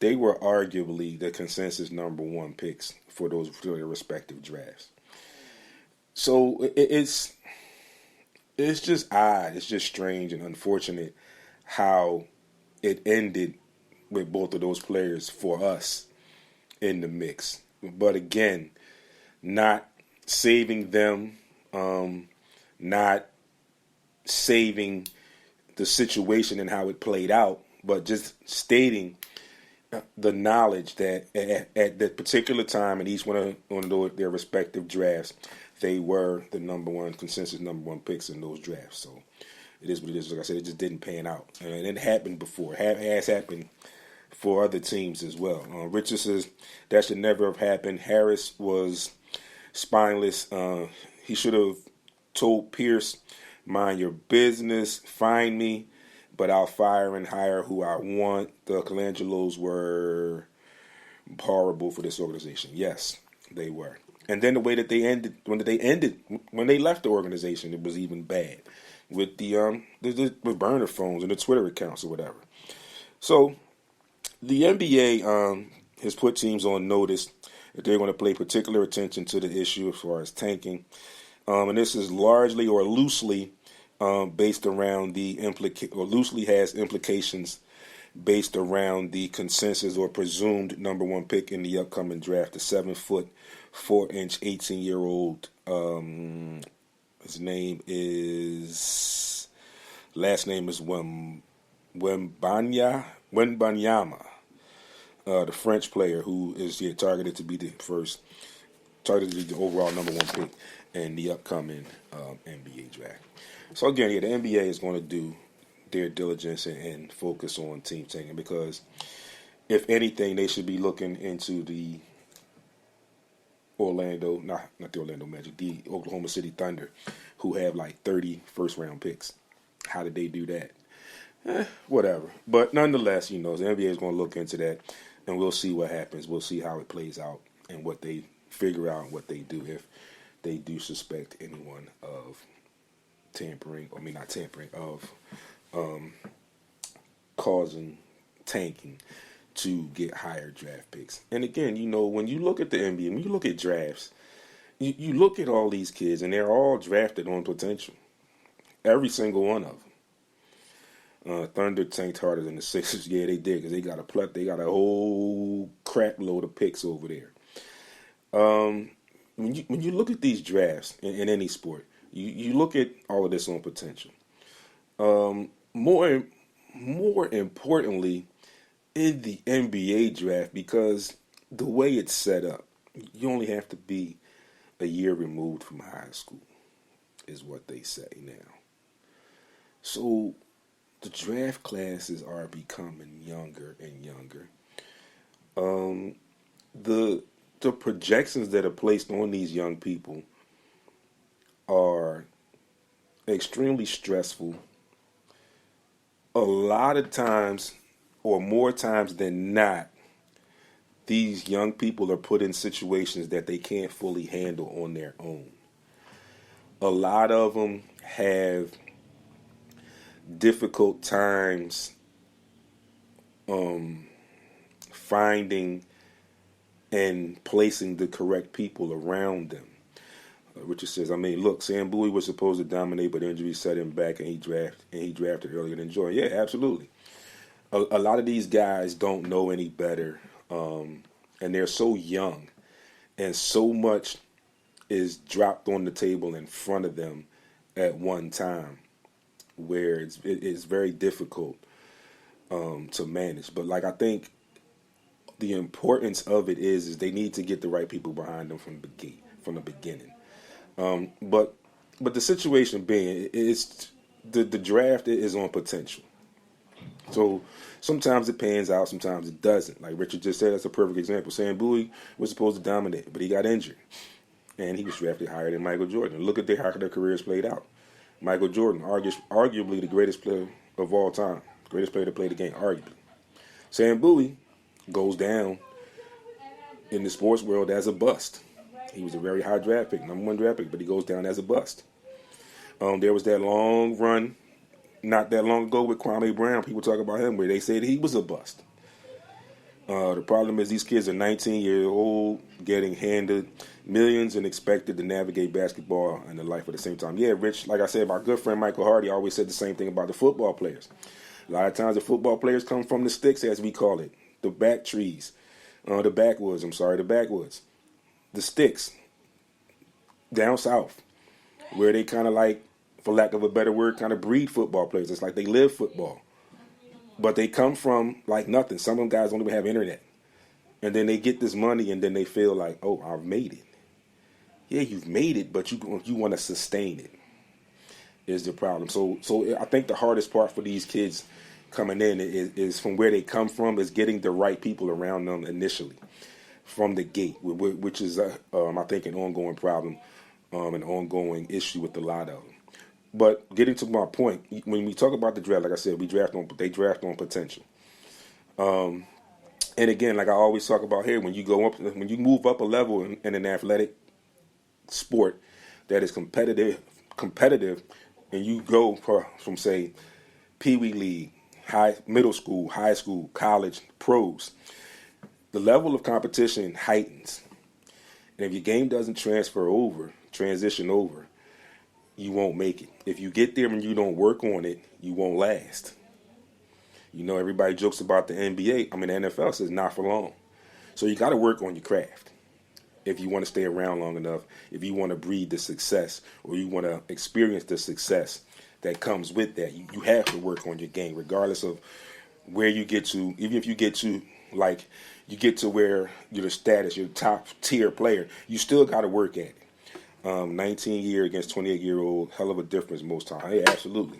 they were arguably the consensus number one picks for their respective drafts. So it's just odd. It's just strange and unfortunate how it ended with both of those players for us in the mix. But again, not saving them, not saving the situation and how it played out, but just stating the knowledge that at that particular time in each one of their respective drafts, they were the consensus number one picks in those drafts. So it is what it is. Like I said, it just didn't pan out. And it happened before. It has happened for other teams as well. Richard says that should never have happened. Harris was spineless. He should have told Pierce, mind your business, find me, but I'll fire and hire who I want. The Colangelos were horrible for this organization. Yes, they were. And then the way that they ended, when they left the organization, it was even bad with with burner phones and the Twitter accounts or whatever. So the NBA has put teams on notice that they're going to pay particular attention to the issue as far as tanking. And this is largely or loosely based around loosely has implications based around the consensus or presumed number one pick in the upcoming draft, the 7-foot, 4-inch, 18-year-old. His name is last name is Wembanyama, the French player who is targeted to be the overall number one pick in the upcoming NBA draft. So again, the NBA is going to do their diligence and focus on team tanking, because if anything, they should be looking into the not the Orlando Magic, the Oklahoma City Thunder, who have like 30 first-round picks. How did they do that? Whatever. But nonetheless, the NBA is going to look into that, and we'll see what happens. We'll see how it plays out and what they figure out and what they do if they do suspect anyone of causing tanking to get higher draft picks. And again, when you look at the NBA, when you look at drafts, you look at all these kids, and they're all drafted on potential. Every single one of them. Thunder tanked harder than the Sixers. Yeah, they did, because they got a whole crap load of picks over there. When you look at these drafts in any sport, you look at all of this on potential. More importantly, in the NBA draft, because the way it's set up, you only have to be a year removed from high school, is what they say now. So the draft classes are becoming younger and younger. The projections that are placed on these young people are extremely stressful. A lot of times, or more times than not, these young people are put in situations that they can't fully handle on their own. A lot of them have difficult times finding and placing the correct people around them. Richard says, look, Sam Bowie was supposed to dominate, but injuries set him back, and he drafted earlier than Jordan. Yeah, absolutely. A lot of these guys don't know any better, and they're so young and so much is dropped on the table in front of them at one time, where it's very difficult to manage. But like I think the importance of it is they need to get the right people behind them from the beginning. But the situation being, it's the draft is on potential. So sometimes it pans out, sometimes it doesn't. Like Richard just said, that's a perfect example. Sam Bowie was supposed to dominate, but he got injured, and he was drafted higher than Michael Jordan. Look at how their careers played out. Michael Jordan, arguably the greatest player of all time, greatest player to play the game, arguably. Sam Bowie goes down in the sports world as a bust. He was a very high draft pick, number one draft pick, but he goes down as a bust. There was that long run not that long ago with Kwame Brown. People talk about him where they said he was a bust. The problem is these kids are 19 years old, getting handed millions and expected to navigate basketball and the life at the same time. Yeah, Rich, like I said, my good friend Michael Hardy always said the same thing about the football players. A lot of times the football players come from the sticks, as we call it, the backwoods, the sticks, down south, where they kind of like, for lack of a better word, kind of breed football players. It's like they live football. But they come from like nothing. Some of them guys don't even have internet. And then they get this money and then they feel like, oh, I've made it. Yeah, you've made it, but you want to sustain it is the problem. So I think the hardest part for these kids coming in is from where they come from, is getting the right people around them initially from the gate, which is, I think, an ongoing problem, an ongoing issue with a lot of them. But getting to my point, when we talk about the draft, like I said, they draft on potential. And again, like I always talk about here, when you move up a level in an athletic sport that is competitive, and you go from say Pee Wee League, middle school, high school, college, pros, the level of competition heightens. And if your game doesn't transition over, you won't make it. If you get there and you don't work on it, you won't last. You know, everybody jokes about the NBA. The NFL says not for long. So you got to work on your craft if you want to stay around long enough, if you want to breed the success or you want to experience the success that comes with that. You have to work on your game regardless of where you get to. Even if you get to, like, you get to where you're the status, you're the top tier player, you still got to work at it. 19-year against 28-year-old, hell of a difference most times. Yeah, absolutely.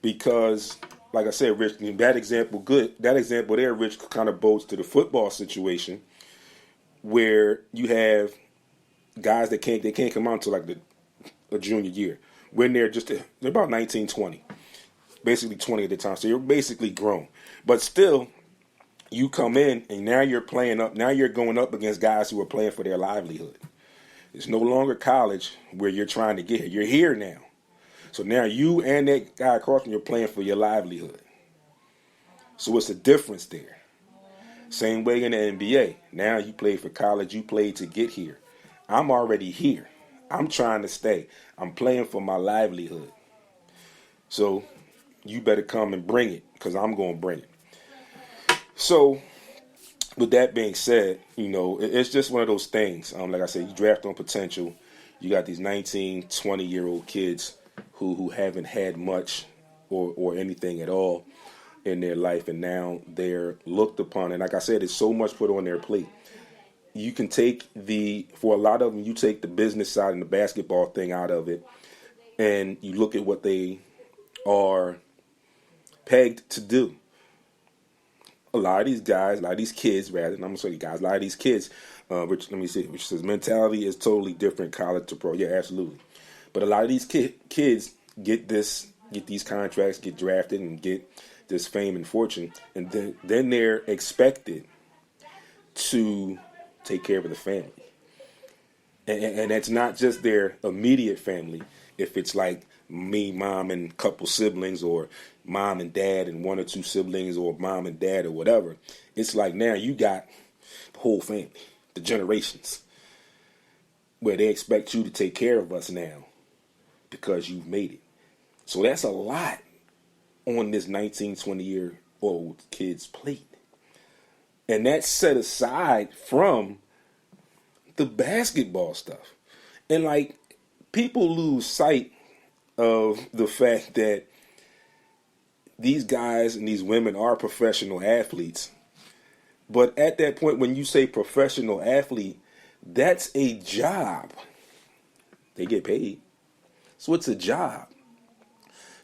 Because, like I said, Rich, that example there, Rich, kind of bodes to the football situation where you have guys that can't come out until like a junior year. When they're about 19, 20. Basically 20 at the time. So you're basically grown. But still, you come in and now you're going up against guys who are playing for their livelihood. It's no longer college where you're trying to get here. You're here now. So now you and that guy across from you are playing for your livelihood. So it's a difference there. Same way in the NBA. Now you play for college. You played to get here. I'm already here. I'm trying to stay. I'm playing for my livelihood. So you better come and bring it because I'm going to bring it. So with that being said, you know, it's just one of those things. Like I said, you draft on potential. You got these 19, 20-year-old kids who haven't had much or anything at all in their life, and now they're looked upon. And like I said, it's so much put on their plate. You can for a lot of them, you take the business side and the basketball thing out of it, and you look at what they are pegged to do. A lot of these kids, which says mentality is totally different college to pro. Yeah, absolutely. But a lot of these kids get these contracts, get drafted, and get this fame and fortune, and then they're expected to take care of the family. And that's not just their immediate family. If it's like me, mom, and a couple siblings, or mom and dad and one or two siblings, or mom and dad, or whatever, it's like now you got the whole family, the generations, where they expect you to take care of us now because you've made it. So that's a lot on this 19, 20-year-old kid's plate. And that's set aside from the basketball stuff. And like, people lose sight of the fact that these guys and these women are professional athletes. But at that point, when you say professional athlete, that's a job. They get paid. So it's a job.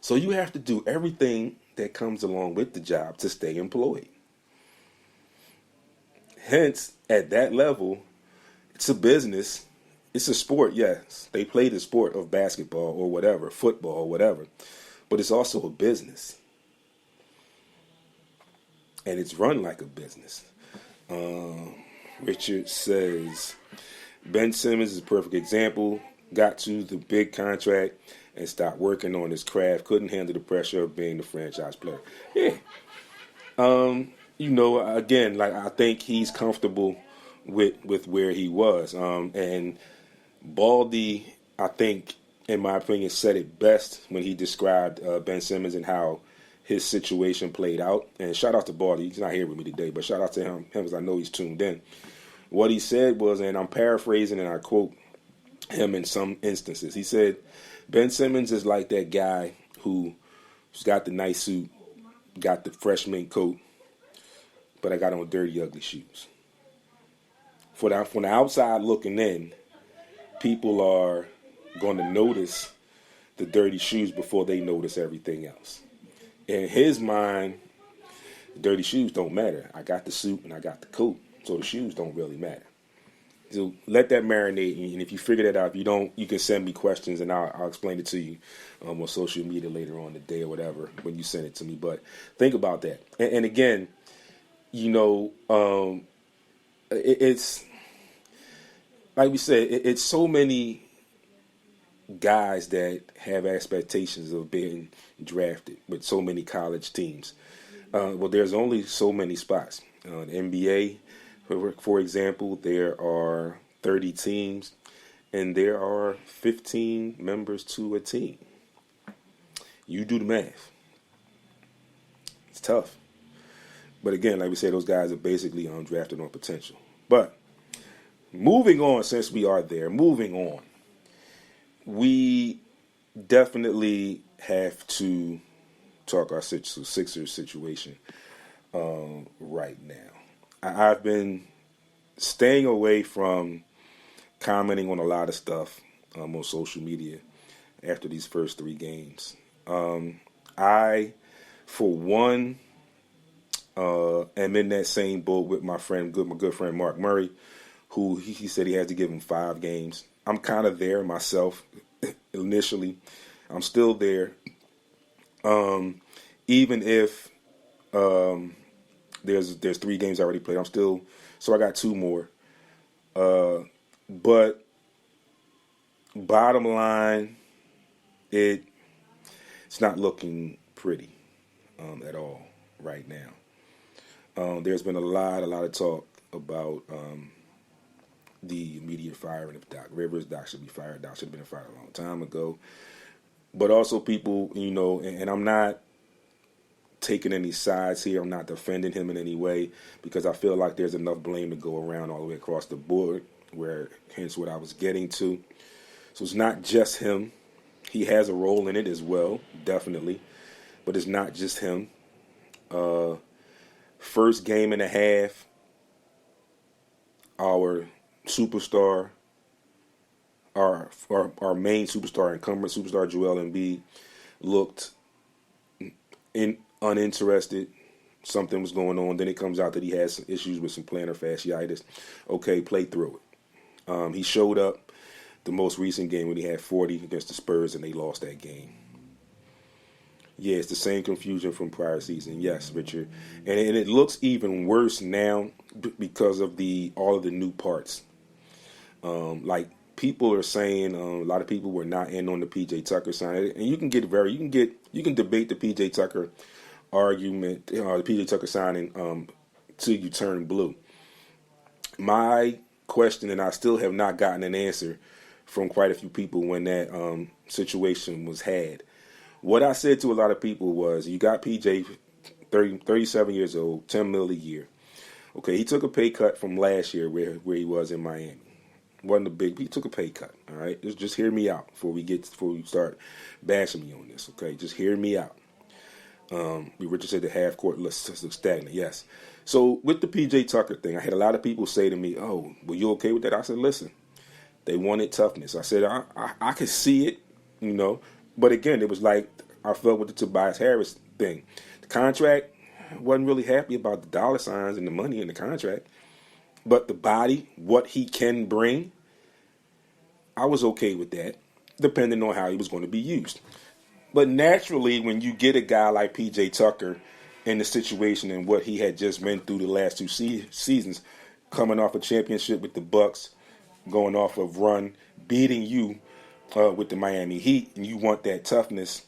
So you have to do everything that comes along with the job to stay employed. Hence, at that level, it's a business. It's a sport, yes. They play the sport of basketball or whatever, football or whatever. But it's also a business. And it's run like a business. Richard says, Ben Simmons is a perfect example. Got to the big contract and stopped working on his craft. Couldn't handle the pressure of being the franchise player. Yeah. Again, like, I think he's comfortable with where he was. And Baldy, I think, in my opinion, said it best when he described Ben Simmons and how his situation played out. And shout out to Baldy. He's not here with me today, but shout out to him because I know he's tuned in. What he said was, and I'm paraphrasing and I quote him in some instances, he said, Ben Simmons is like that guy who's got the nice suit, got the fresh mint coat, but I got on dirty, ugly shoes. From the outside looking in, people are going to notice the dirty shoes before they notice everything else. In his mind, dirty shoes don't matter. I got the suit and I got the coat, so the shoes don't really matter. So let that marinate, and if you figure that out, if you don't, you can send me questions and I'll explain it to you on social media later on today or whatever when you send it to me. But think about that. And again, it's like we said, it's so many guys that have expectations of being drafted with so many college teams. Well, there's only so many spots. The NBA, for example, there are 30 teams, and there are 15 members to a team. You do the math. It's tough. But again, like we said, those guys are basically undrafted on potential. But moving on, since we are there, we definitely have to talk our Sixers situation right now. I've been staying away from commenting on a lot of stuff on social media after these first 3 games. I, for one, am in that same boat with my good friend Mark Murray, who he said he has to give him 5 games. I'm kind of there myself initially. I'm still there. Even if there's 3 games I already played, so I got 2 more. But bottom line, it's not looking pretty at all right now. There's been a lot of talk about the immediate firing of Doc Rivers. Doc should be fired. Doc should have been fired a long time ago. But also people, and I'm not taking any sides here. I'm not defending him in any way because I feel like there's enough blame to go around all the way across the board, hence what I was getting to. So it's not just him. He has a role in it as well, definitely. But it's not just him. First game and a half, our superstar, our main superstar, incumbent superstar, Joel Embiid, looked uninterested. Something was going on. Then it comes out that he has some issues with some plantar fasciitis. Okay, play through it. He showed up the most recent game when he had 40 against the Spurs and they lost that game. Yeah, it's the same confusion from prior season. Yes, Richard. And it looks even worse now because of all of the new parts. Like people are saying, a lot of people were not in on the PJ Tucker sign, and you can debate the PJ Tucker argument, the PJ Tucker signing till you turn blue. My question, and I still have not gotten an answer from quite a few people when that situation was had. What I said to a lot of people was, you got PJ, 37 years old, $10 million a year. Okay, he took a pay cut from last year where he was in Miami. Wasn't a big. He took a pay cut. All right, just hear me out before we start bashing me on this. Okay, just hear me out. Richard said the half court looks stagnant. Yes. So with the PJ Tucker thing, I had a lot of people say to me, "Oh, were you okay with that?" I said, "Listen, they wanted toughness." I said, "I could see it, you know." But again, it was like I felt with the Tobias Harris thing. The contract, wasn't really happy about the dollar signs and the money in the contract. But the body, what he can bring, I was okay with that, depending on how he was going to be used. But naturally, when you get a guy like P.J. Tucker in the situation and what he had just been through the last two seasons, coming off a championship with the Bucks, going off of run, beating you with the Miami Heat, and you want that toughness,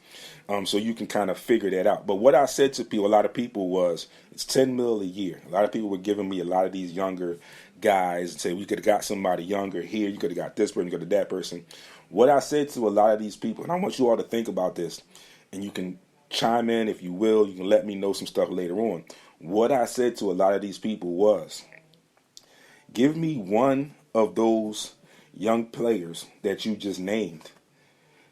so you can kind of figure that out. But what I said to people, a lot of people, was it's $10 million a year. A lot of people were giving me a lot of these younger guys and say we could have got somebody younger here, you could have got this person, you could have that person. What I said to a lot of these people, and I want you all to think about this, and you can chime in if you will, you can let me know some stuff later on. What I said to a lot of these people was, give me one of those young players that you just named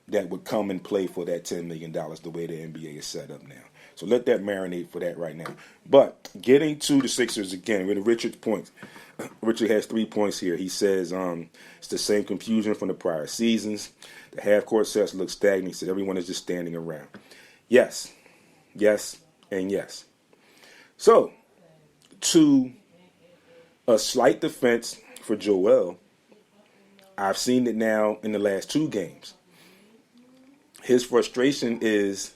that would come and play for that $10 million the way the NBA is set up now. So let that marinate for that right now. But getting to the Sixers again, with Richard's point, Richard has 3 points here. He says it's the same confusion from the prior seasons. The half-court sets look stagnant. He said everyone is just standing around. Yes, yes, and yes. So, to a slight defense for Joel, I've seen it now in the last 2 games. His frustration is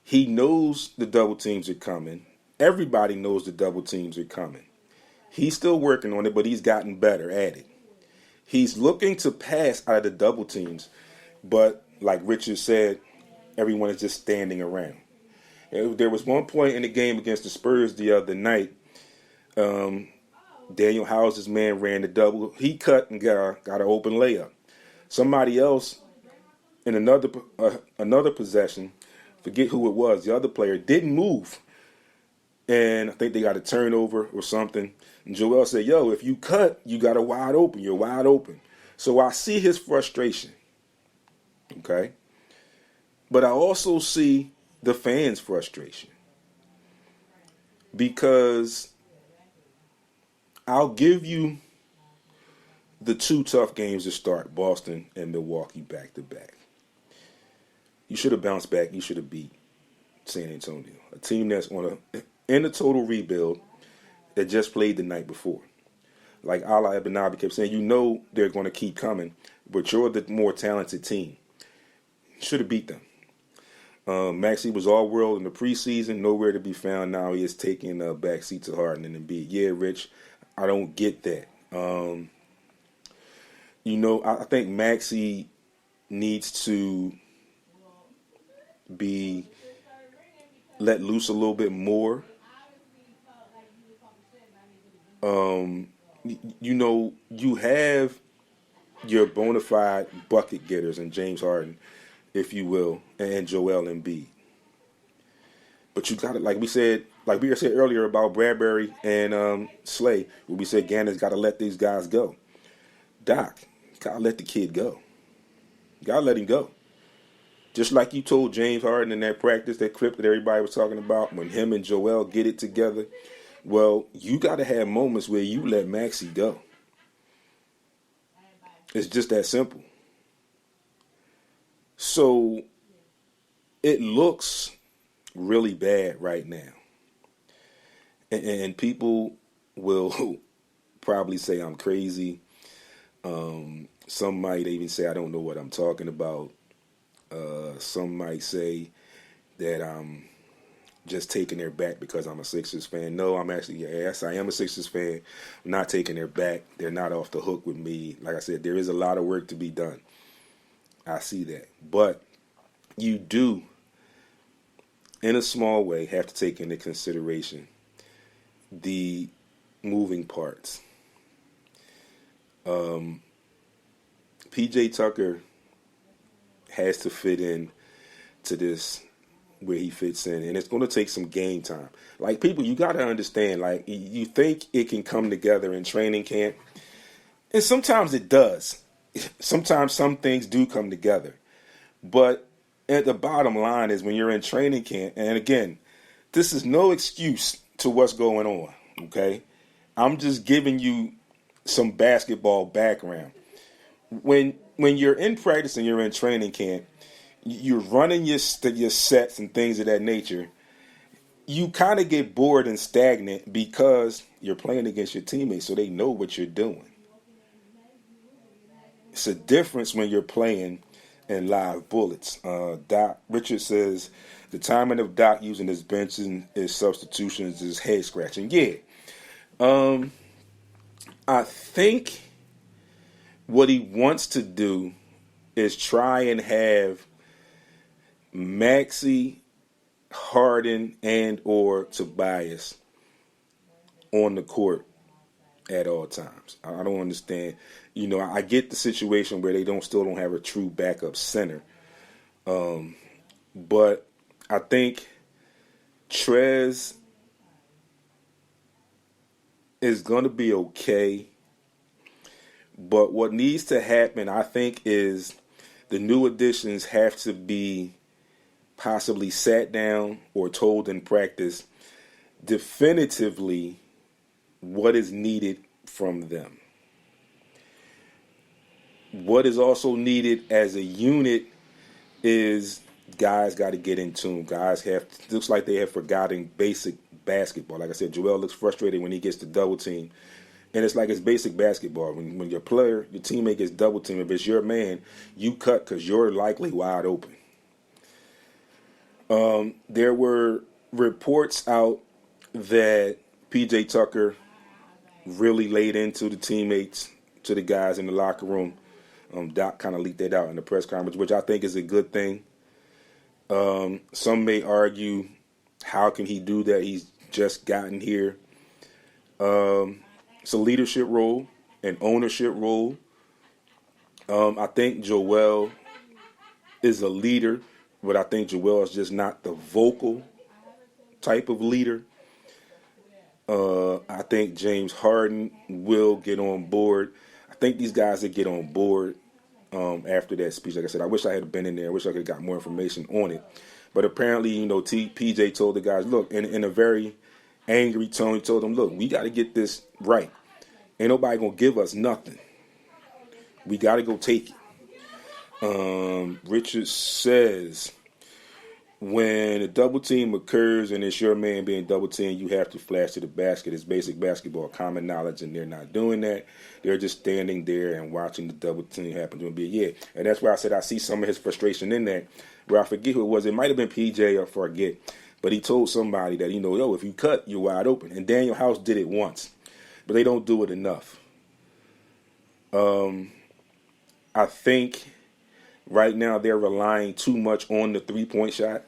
he knows the double teams are coming. Everybody knows the double teams are coming. He's still working on it, but he's gotten better at it. He's looking to pass out of the double teams, but like Richard said, everyone is just standing around. There was one point in the game against the Spurs the other night. Daniel House's man ran the double. He cut and got an open layup. Somebody else in another possession, forget who it was, the other player didn't move. And I think they got a turnover or something. And Joel said, yo, if you cut, you got a wide open. You're wide open. So I see his frustration. Okay? But I also see the fans' frustration. Because I'll give you the 2 tough games to start, Boston and Milwaukee back to back. You should have bounced back. You should have beat San Antonio, a team that's in a total rebuild that just played the night before. Like Ala Ibn kept saying, you know they're going to keep coming, but you're the more talented team. Should have beat them. Maxey was all-world in the preseason, nowhere to be found now. He is taking a backseat to Harden and Embiid. Yeah, Rich, I don't get that. I think Maxey needs to be let loose a little bit more. You have your bona fide bucket getters in James Harden, if you will, and Joel Embiid. But you got to, like we said earlier about Bradbury and Slay, where we said Gannon's got to let these guys go. Doc, got to let the kid go. Got to let him go. Just like you told James Harden in that practice, that clip that everybody was talking about, when him and Joel get it together, well, you got to have moments where you let Maxey go. It's just that simple. So it looks really bad right now. And people will probably say I'm crazy. Some might even say I don't know what I'm talking about. Some might say that I'm just taking their back because I'm a Sixers fan. No, I am a Sixers fan. I'm not taking their back. They're not off the hook with me. Like I said, there is a lot of work to be done. I see that. But you do, in a small way, have to take into consideration the moving parts. PJ Tucker has to fit in to this where he fits in, and it's going to take some game time. Like, people, you got to understand, like, you think it can come together in training camp. And sometimes it does. Sometimes some things do come together. But at the bottom line is when you're in training camp, and again, this is no excuse to what's going on, okay? I'm just giving you some basketball background. When you're in practice and you're in training camp, you're running your sets and things of that nature. You kind of get bored and stagnant because you're playing against your teammates, so they know what you're doing. It's a difference when you're playing in live bullets. Doc Richard says the timing of Doc using his bench and his substitutions is head scratching. Yeah, I think what he wants to do is try and have Maxey, Harden, and or Tobias on the court at all times. I don't understand. I get the situation where they still don't have a true backup center. But I think Trez is going to be okay. But what needs to happen, I think, is the new additions have to be possibly sat down or told in practice definitively what is needed from them. What is also needed as a unit is guys got to get in tune. Looks like they have forgotten basic basketball. Like I said, Joel looks frustrated when he gets the double team. And it's like it's basic basketball. When your teammate gets double teamed, if it's your man, you cut because you're likely wide open. There were reports out that P.J. Tucker really laid into the teammates, to the guys in the locker room. Doc kind of leaked that out in the press conference, which I think is a good thing. Some may argue, how can he do that? He's just gotten here. It's a leadership role, an ownership role. I think Joel is a leader, but I think Joel is just not the vocal type of leader. I think James Harden will get on board. I think these guys will get on board after that speech. Like I said, I wish I had been in there. I wish I could have got more information on it. But apparently, PJ told the guys, look, in a very angry tone, he told them, look, we got to get this right. Ain't nobody going to give us nothing. We got to go take it. Richard says, when a double team occurs and it's your man being double teamed, you have to flash to the basket. It's basic basketball, common knowledge, and they're not doing that. They're just standing there and watching the double team happen to him. And that's why I said I see some of his frustration in that, where I forget who it was. It might have been PJ, or forget. But he told somebody that, if you cut, you're wide open. And Daniel House did it once, but they don't do it enough. I think right now they're relying too much on the three-point shot.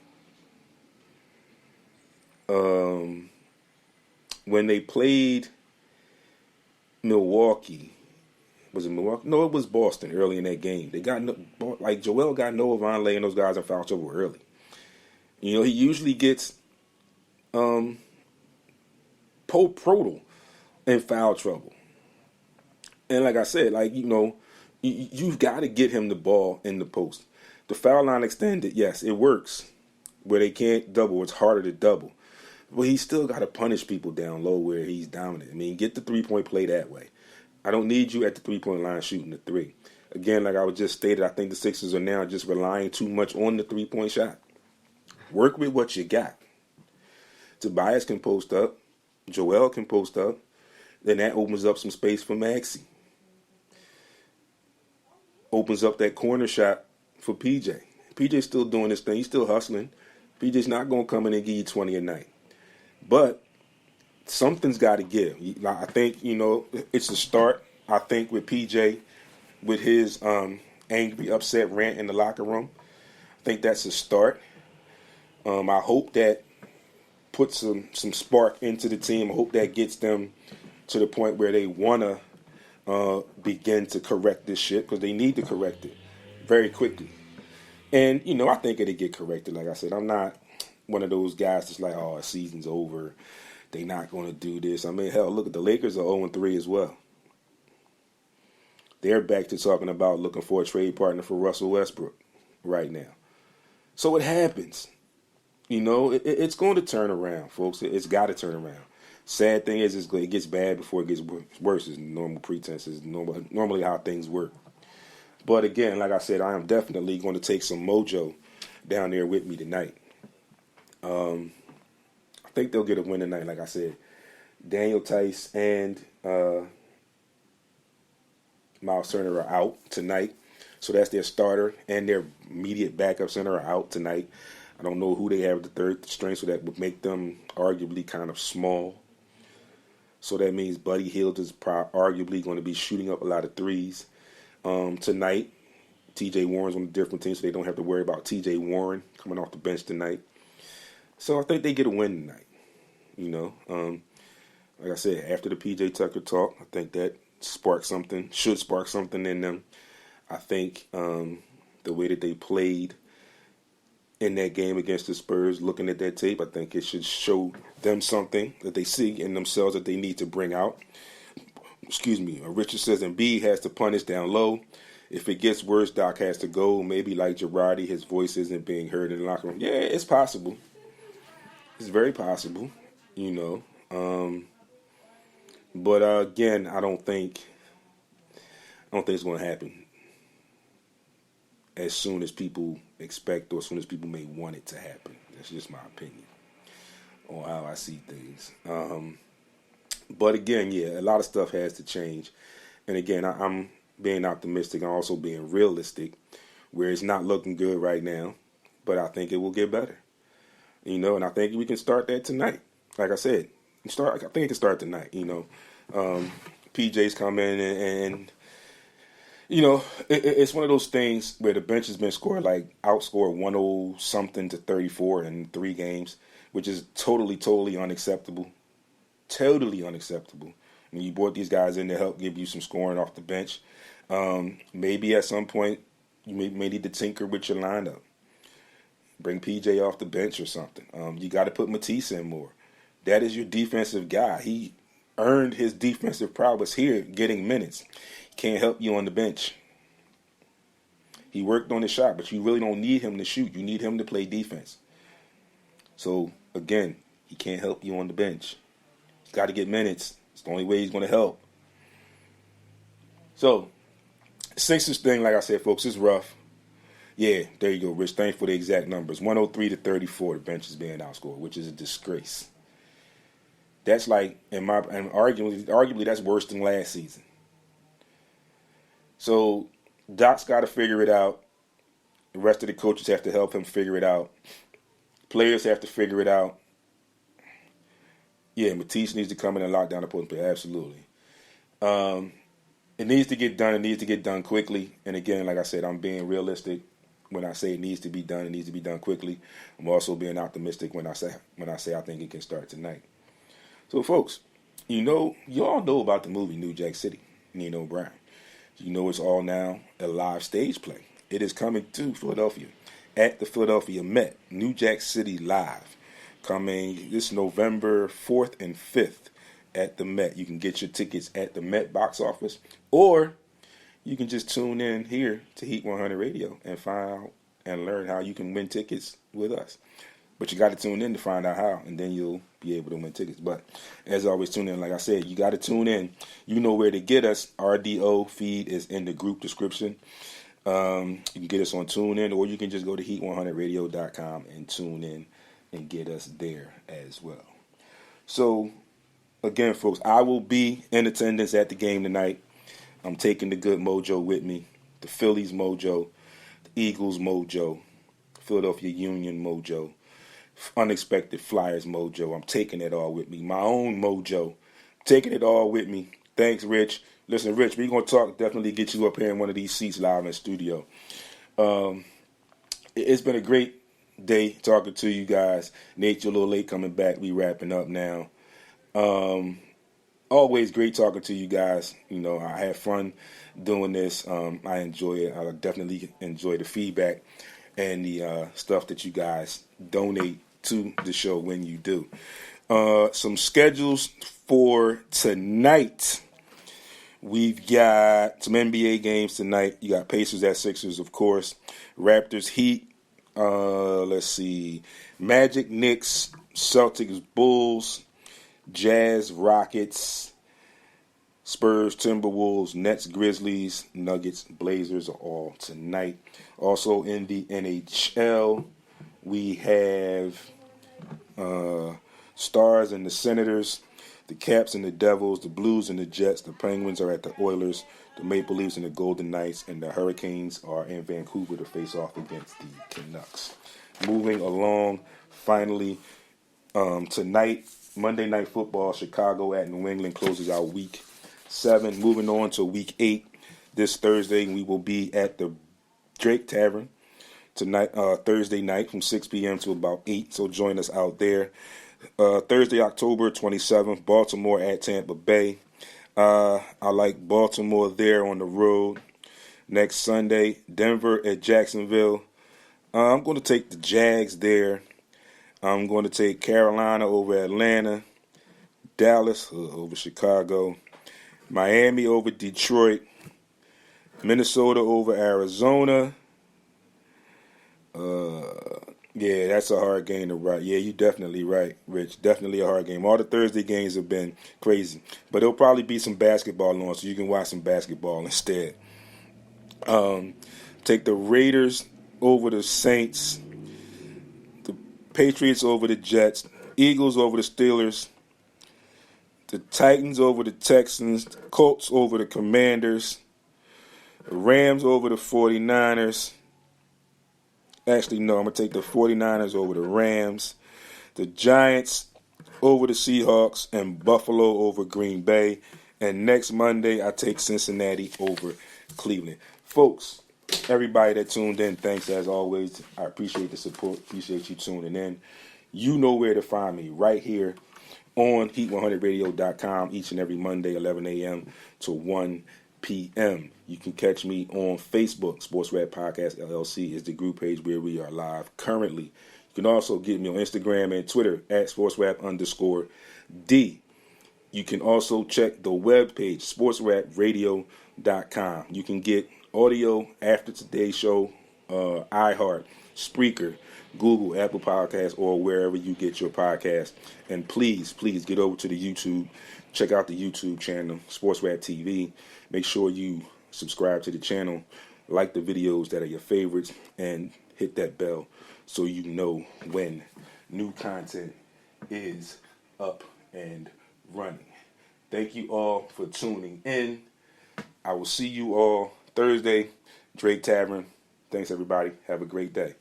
When they played Milwaukee, was it Milwaukee? No, it was Boston early in that game. They got Joel got Noah Vonleh and those guys in foul trouble early. He usually gets Proto in foul trouble. And like I said, you've got to get him the ball in the post. The foul line extended, yes, it works. Where they can't double, it's harder to double. But he's still got to punish people down low where he's dominant. Get the three-point play that way. I don't need you at the three-point line shooting the three. Again, like I was just stated, I think the Sixers are now just relying too much on the three-point shot. Work with what you got. Tobias can post up. Joel can post up. Then that opens up some space for Maxey. Opens up that corner shot for PJ. PJ's still doing his thing. He's still hustling. PJ's not going to come in and give you 20 a night. But something's got to give. I think, it's a start. I think with PJ, with his angry, upset rant in the locker room, I think that's a start. I hope that puts some spark into the team. I hope that gets them to the point where they want to begin to correct this shit, because they need to correct it very quickly. And, I think it'll get corrected. Like I said, I'm not one of those guys that's like, oh, the season's over. They're not going to do this. Hell, look at the Lakers are 0-3 as well. they're back to talking about looking for a trade partner for Russell Westbrook right now. So it happens. It's going to turn around, folks. It's got to turn around. Sad thing is, it gets bad before it gets worse. Is normal pretenses, normally how things work. But again, like I said, I am definitely going to take some mojo down there with me tonight. I think they'll get a win tonight, like I said. Daniel Tice and Miles Turner are out tonight. So that's their starter, and their immediate backup center are out tonight. I don't know who they have at the third string, so that would make them arguably kind of small. So that means Buddy Hield is arguably going to be shooting up a lot of threes. Tonight, T.J. Warren's on a different team, so they don't have to worry about T.J. Warren coming off the bench tonight. So I think they get a win tonight. Like I said, after the P.J. Tucker talk, I think that should spark something in them. I think the way that they played in that game against the Spurs, looking at that tape, I think it should show them something that they see in themselves that they need to bring out. Excuse me. Richard says Embiid has to punish down low. If it gets worse, Doc has to go. Maybe like Girardi, his voice isn't being heard in the locker room. Yeah, it's possible. It's very possible, But again, I don't think it's going to happen as soon as people expect or as soon as people may want it to happen. That's just my opinion on how I see things. But again, yeah, a lot of stuff has to change. And again, I'm being optimistic. I'm also being realistic, where it's not looking good right now, but I think it will get better. And I think we can start that tonight. Like I said, I think it can start tonight. PJ's come in and it's one of those things where the bench has been outscored 100-something to 34 in 3 games, which is totally unacceptable. Totally unacceptable. When you brought these guys in to help give you some scoring off the bench, maybe at some point you may need to tinker with your lineup. Bring PJ off the bench or something. You got to put Matisse in more. That is your defensive guy. He earned his defensive prowess here, getting minutes. Can't help you on the bench. He worked on his shot, but you really don't need him to shoot. You need him to play defense. So, again, he can't help you on the bench. He's got to get minutes. It's the only way he's going to help. So, Sixers thing, like I said, folks, is rough. Yeah, there you go, Rich. Thanks for the exact numbers. 103 to 34, the bench is being outscored, which is a disgrace. That's arguably that's worse than last season. So Doc's got to figure it out. The rest of the coaches have to help him figure it out. Players have to figure it out. Yeah, Matisse needs to come in and lock down the post play. Absolutely. It needs to get done. It needs to get done quickly. And again, like I said, I'm being realistic. When I say it needs to be done, it needs to be done quickly. I'm also being optimistic when I say I think it can start tonight. So, folks, you all know about the movie New Jack City, Nino Brown. It's all now a live stage play. It is coming to Philadelphia at the Philadelphia Met, New Jack City Live, coming this November 4th and 5th at the Met. You can get your tickets at the Met box office, or you can just tune in here to Heat 100 Radio and find out and learn how you can win tickets with us. But you got to tune in to find out how, and then you'll be able to win tickets. But as always, tune in. Like I said, you got to tune in. You know where to get us. RDO feed is in the group description. You can get us on TuneIn, or you can just go to heat100radio.com and tune in and get us there as well. So, again, folks, I will be in attendance at the game tonight. I'm taking the good mojo with me, the Phillies mojo, the Eagles mojo, Philadelphia Union mojo, unexpected Flyers mojo. I'm taking it all with me. My own mojo. Taking it all with me. Thanks, Rich. Listen, Rich, we're going to talk, definitely get you up here in one of these seats live in the studio. It's been a great day talking to you guys. Nate, you're a little late coming back. We wrapping up now. Always great talking to you guys. I have fun doing this. I enjoy it. I definitely enjoy the feedback and the stuff that you guys donate to the show when you do. Some schedules for tonight. We've got some NBA games tonight. You got Pacers at Sixers, of course. Raptors, Heat. Let's see. Magic, Knicks, Celtics, Bulls, Jazz, Rockets, Spurs, Timberwolves, Nets, Grizzlies, Nuggets, Blazers are all tonight. Also in the NHL, we have Stars and the Senators, the Caps and the Devils, the Blues and the Jets, the Penguins are at the Oilers, the Maple Leafs and the Golden Knights, and the Hurricanes are in Vancouver to face off against the Canucks. Moving along, finally, tonight, Monday Night Football, Chicago at New England closes out Week 7. Moving on to Week 8, this Thursday, we will be at the Drake Tavern tonight, Thursday night from 6 p.m. to about 8, so join us out there. Thursday, October 27th, Baltimore at Tampa Bay. I like Baltimore there on the road. Next Sunday, Denver at Jacksonville. I'm going to take the Jags there. I'm going to take Carolina over Atlanta. Dallas over Chicago. Miami over Detroit. Minnesota over Arizona. Yeah, that's a hard game to write. Yeah, you're definitely right, Rich. Definitely a hard game. All the Thursday games have been crazy. But there'll probably be some basketball on, so you can watch some basketball instead. Take the Raiders over the Saints. The Patriots over the Jets. Eagles over the Steelers. The Titans over the Texans. The Colts over the Commanders. The Rams over the 49ers. Actually, no, I'm going to take the 49ers over the Rams. The Giants over the Seahawks. And Buffalo over Green Bay. And next Monday, I take Cincinnati over Cleveland. Folks, everybody that tuned in, thanks as always. I appreciate the support. Appreciate you tuning in. You know where to find me, right here on Heat100Radio.com each and every Monday, 11 a.m. to 1 p.m. You can catch me on Facebook. SportsRap Podcast LLC is the group page where we are live currently. You can also get me on Instagram and Twitter at SportsRap_D. You can also check the webpage, SportsRapRadio.com. You can get audio after today's show, iHeart, Spreaker, Google, Apple Podcasts, or wherever you get your podcast. And please get over to the YouTube. Check out the YouTube channel, SportsRap TV. Make sure you subscribe to the channel, like the videos that are your favorites, and hit that bell so you know when new content is up and running. Thank you all for tuning in. I will see you all Thursday, Drake Tavern. Thanks, everybody. Have a great day.